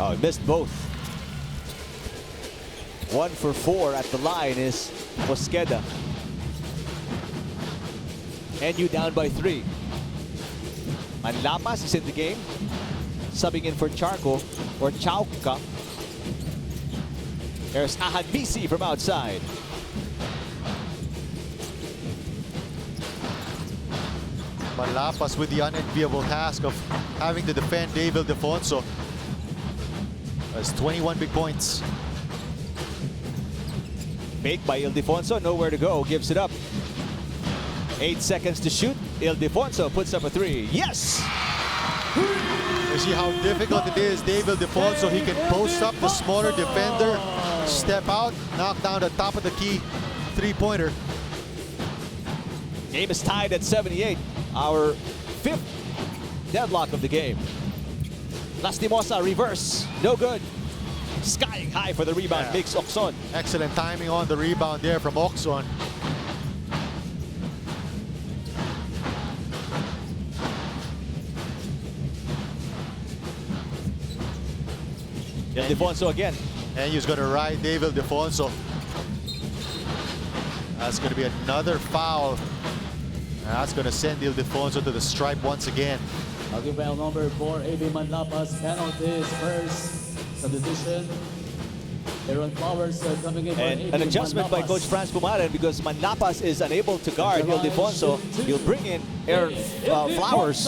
Oh, he missed both. 1 for 4 at the line is Mosqueda. NU down by 3. Manlapas is in the game, subbing in for Chauca. There's Ahadbisi from outside. Manlapas with the unenviable task of having to defend David Ildefonso. Has 21 big points. Fake by Ildefonso, nowhere to go, gives it up. 8 seconds to shoot. Ildefonso puts up a 3. Yes! You see how difficult it is. David Ildefonso, he can post up the smaller defender, step out, knock down the top of the key, 3-pointer. Game is tied at 78. Our 5th deadlock of the game. Lastimosa reverse, no good. Skying high for the rebound, makes Oxon. Excellent timing on the rebound there from Oxon. Ildefonso again. And he's going to ride David Ildefonso. That's going to be another foul. And that's going to send Ildefonso to the stripe once again. Okay, foul number 4, AB Manlapas, penalties first, substitution. Aaron Flowers coming in for And AB an adjustment by Manlapas. Coach Franz Pumaran because Manlapas is unable to guard Ildefonso. He'll bring in Aaron Flowers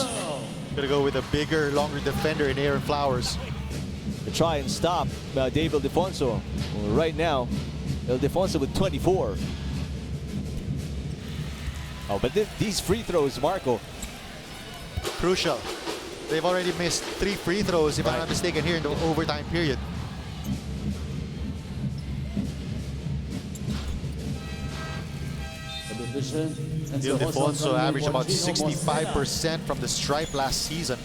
Going to go with a bigger, longer defender in Aaron Flowers. to try and stop Dave Ildefonso. Right now, Ildefonso with 24. Oh, but these free throws, Marco. Crucial. They've already missed 3 free throws, if I'm not mistaken, here in the overtime period. Ildefonso averaged about 65% from the stripe last season.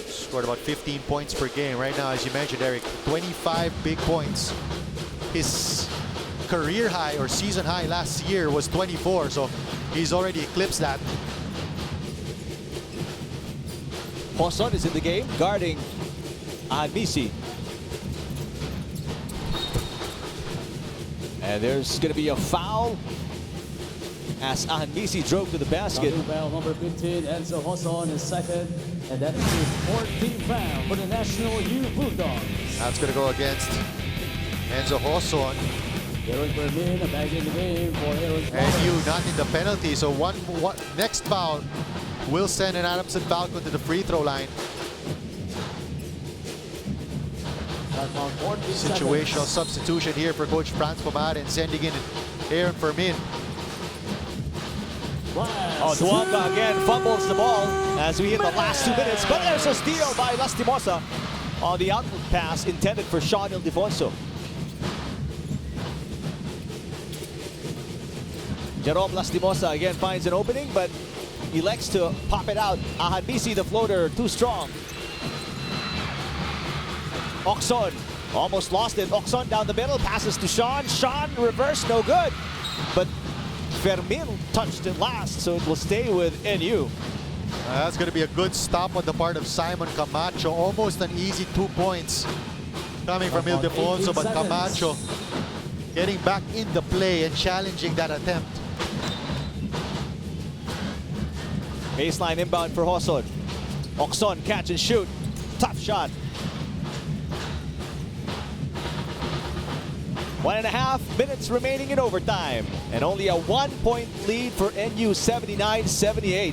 Scored about 15 points per game. Right now, as you mentioned, Eric, 25 big points. His career high or season high last year was 24, so he's already eclipsed that. Poson is in the game, guarding Ahadbisi. And there's going to be a foul as Ahadbisi drove to the basket. Foul number 15, Enzo Hoson is second, and that is his 14th foul for the National U Bulldogs. That's going to go against Enzo Hoson. Aaron Fermin back in the game for Aaron. And you not in the penalty, so one next foul will send an Adamson Falcon to the free throw line. Situational substitution here for Coach Franz Pomar and sending in Aaron Fermin. Oh, Duonga again fumbles the ball as we hit the last 2 minutes, but there's a steal by Lastimosa on the outlet pass intended for Sean Ildefonso. Jerome Lastimosa again finds an opening, but elects to pop it out. Ahanbisi, the floater, too strong. Oxon almost lost it. Oxon down the middle, passes to Sean. Sean reverse, no good. But Fermin touched it last, so it will stay with NU. That's going to be a good stop on the part of Simon Camacho. Almost an easy 2 points coming from Ildefonso, but Camacho getting back in the play and challenging that attempt. Baseline inbound for Hoson. Oxon, catch and shoot. Tough shot. 1.5 minutes remaining in overtime, and only a 1-point lead for NU, 79-78.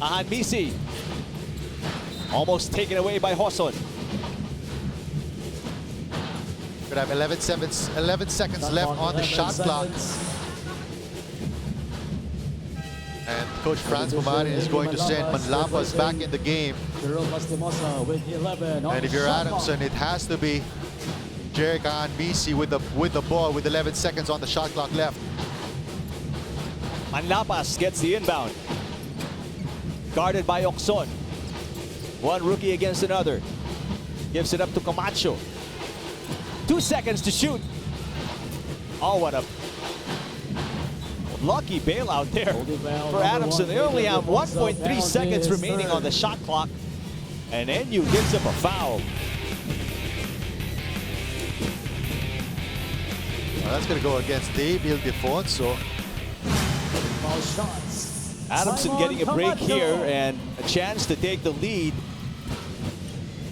Ahanbisi almost taken away by Hoson. Could have 11 seconds left on the shot clock. And Coach Franz Pomar is going to send Manlapas back in the game. And if you're Adamson, it has to be Jerick Ahanbisi with the ball with 11 seconds on the shot clock left. Manlapas gets the inbound. Guarded by Oxon. One rookie against another. Gives it up to Camacho. 2 seconds to shoot. Oh, what a lucky bailout there for Adamson. They only have 1.3 seconds remaining on the shot clock, and NU gives up a foul. Well, that's going to go against Dave Ildefonso. Adamson getting a break here and a chance to take the lead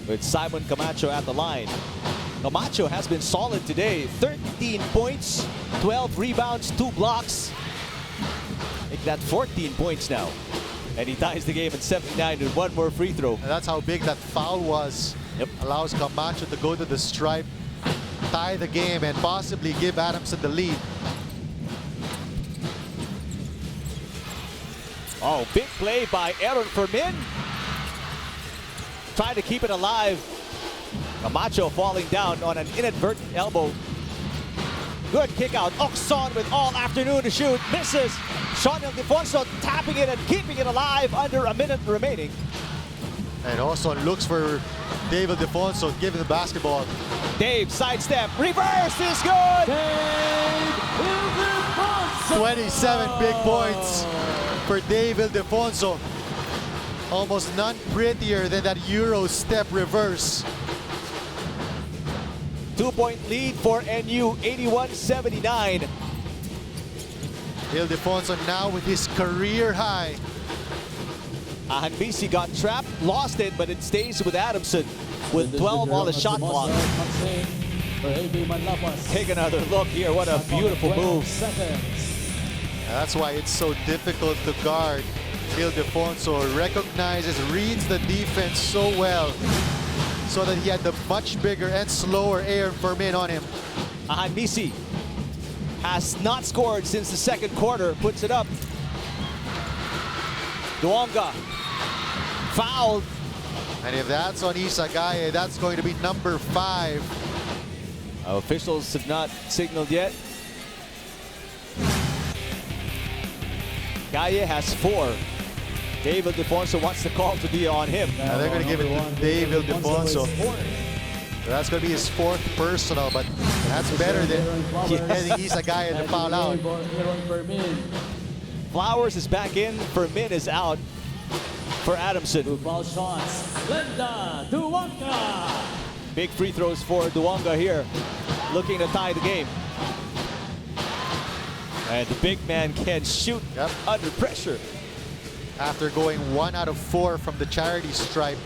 with Simon Camacho at the line. Camacho has been solid today. 13 points, 12 rebounds, 2 blocks. Make that 14 points now. And he ties the game at 79 with one more free throw. And that's how big that foul was. Yep. Allows Camacho to go to the stripe, tie the game, and possibly give Adamson the lead. Oh, big play by Aaron Fermin. Trying to keep it alive. Camacho falling down on an inadvertent elbow. Good kick out. Oxon with all afternoon to shoot. Misses. Sean Ildefonso tapping it and keeping it alive under a minute remaining. And also looks for Dave Ildefonso giving the basketball. Dave, sidestep. Reverse is good. 27 big points for Dave Ildefonso. Almost none prettier than that Euro step reverse. 2-point lead for NU, 81-79. Ildefonso now with his career high. Ahanbisi got trapped, lost it, but it stays with Adamson with 12 on the shot clock. Take another look here. What a beautiful move. That's why it's so difficult to guard. Ildefonso recognizes, reads the defense so well, so that he had the much bigger and slower Aaron Fermin on him. Ahanbisi has not scored since the second quarter. Puts it up. Duonga fouled. And if that's on Isagaye, that's going to be number 5. Officials have not signaled yet. Gaye has 4. Dave Ildefonso wants the call to be on him. Now they're going to give it to Dave Ildefonso. That's going to be his 4th personal, but that's better than getting Isagaye to foul out. Flowers is back in. Fermin is out for Adamson. Big free throws for Duonga here, looking to tie the game. And the big man can shoot under pressure. After going 1 out of 4 from the charity stripe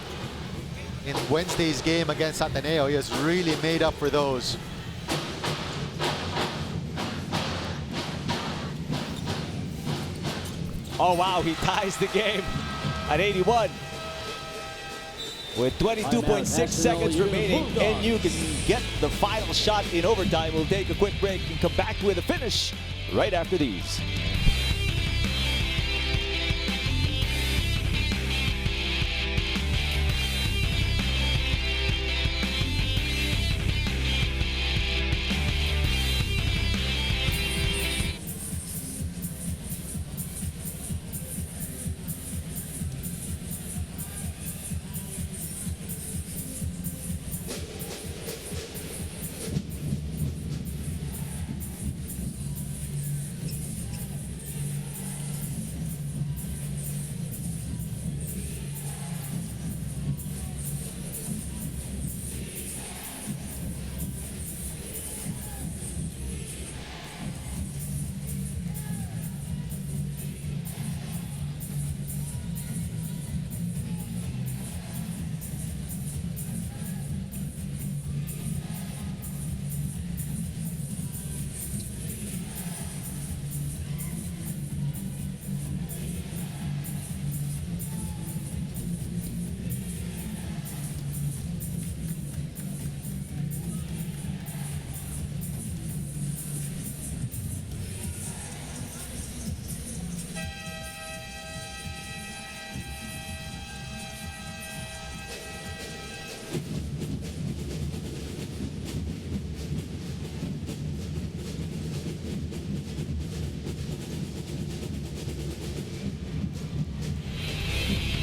in Wednesday's game against Ateneo, he has really made up for those. Oh wow, he ties the game at 81. With 22.6 seconds remaining, NU can get the final shot in overtime. We'll take a quick break and come back with a finish right after these.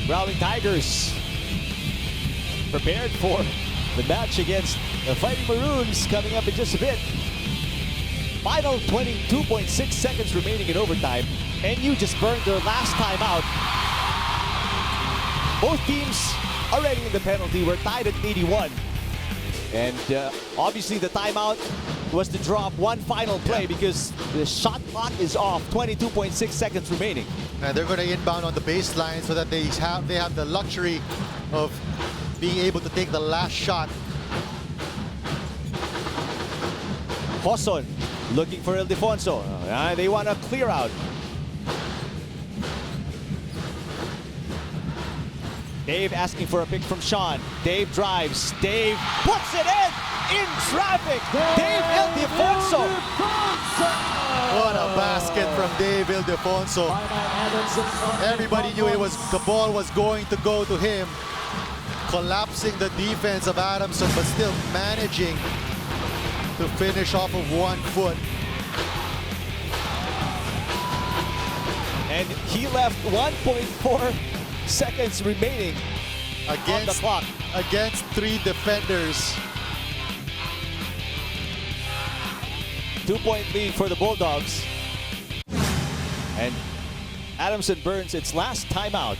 Growling Tigers prepared for the match against the Fighting Maroons coming up in just a bit. Final 22.6 seconds remaining in overtime. NU just burned their last timeout. Both teams already in the penalty. We're tied at 81. And obviously the timeout was to draw up one final play because the shot clock is off. 22.6 seconds remaining. And they're going to inbound on the baseline so that they have the luxury of being able to take the last shot. Joson looking for Ildefonso. They want to clear out. Dave asking for a pick from Sean. Dave drives. Dave puts it in traffic. Dave Ildefonso. What a basket from Dave Ildefonso. Everybody knew the ball was going to go to him. Collapsing the defense of Adamson, but still managing to finish off of 1 foot. And he left 1.4 seconds remaining on the clock. Against 3 defenders. 2-point lead for the Bulldogs. And Adamson burns its last timeout.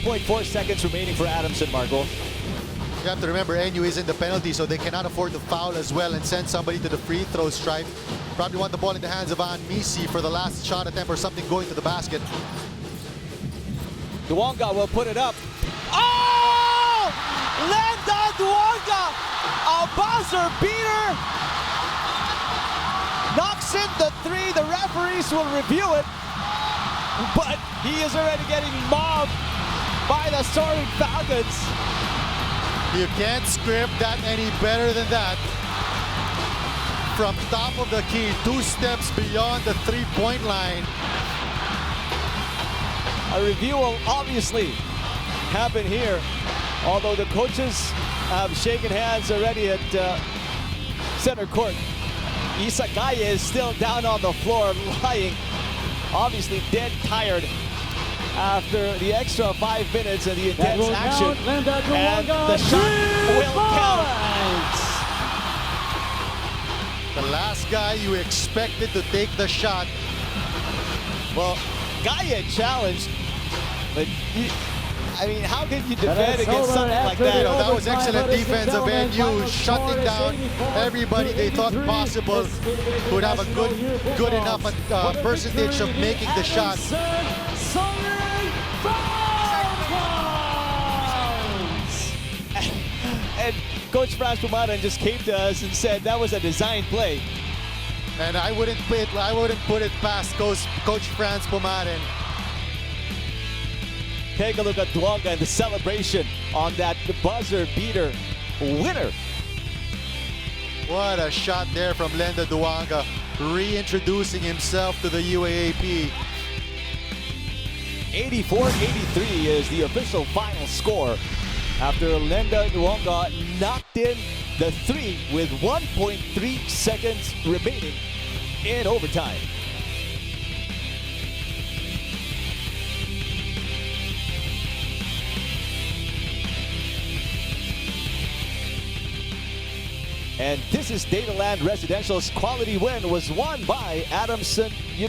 .4 seconds remaining for Adamson, Marco. You have to remember, NU is in the penalty, so they cannot afford to foul as well and send somebody to the free throw stripe. Probably want the ball in the hands of Misi for the last shot attempt or something going to the basket. Duonga will put it up. Oh! Lenda Duonga! A buzzer beater! Knocks in the 3. The referees will review it. But he is already getting mobbed by the Soaring Falcons. You can't script that any better than that. From top of the key, 2 steps beyond the three-point line. A review will obviously happen here, although the coaches have shaken hands already at center court. Isagaya is still down on the floor, lying, obviously dead tired after the extra 5 minutes and the intense action. And the shot will count. The last guy you expected to take the shot. Well, Gaya challenged, but I mean, how can you defend against something like that? You know, that was excellent defense of NU, shutting down everybody they thought possible would have a good enough percentage of making the shot. And Coach Franz Pumaran just came to us and said that was a design play. And I wouldn't put it past Coach Franz Pumaran. Take a look at Duonga and the celebration on that buzzer beater winner. What a shot there from Lenda Duonga, reintroducing himself to the UAAP. 84-83 is the official final score after Lenda Duonga knocked in the 3 with 1.3 seconds remaining in overtime. And this is Dataland Residential's quality win was won by Adamson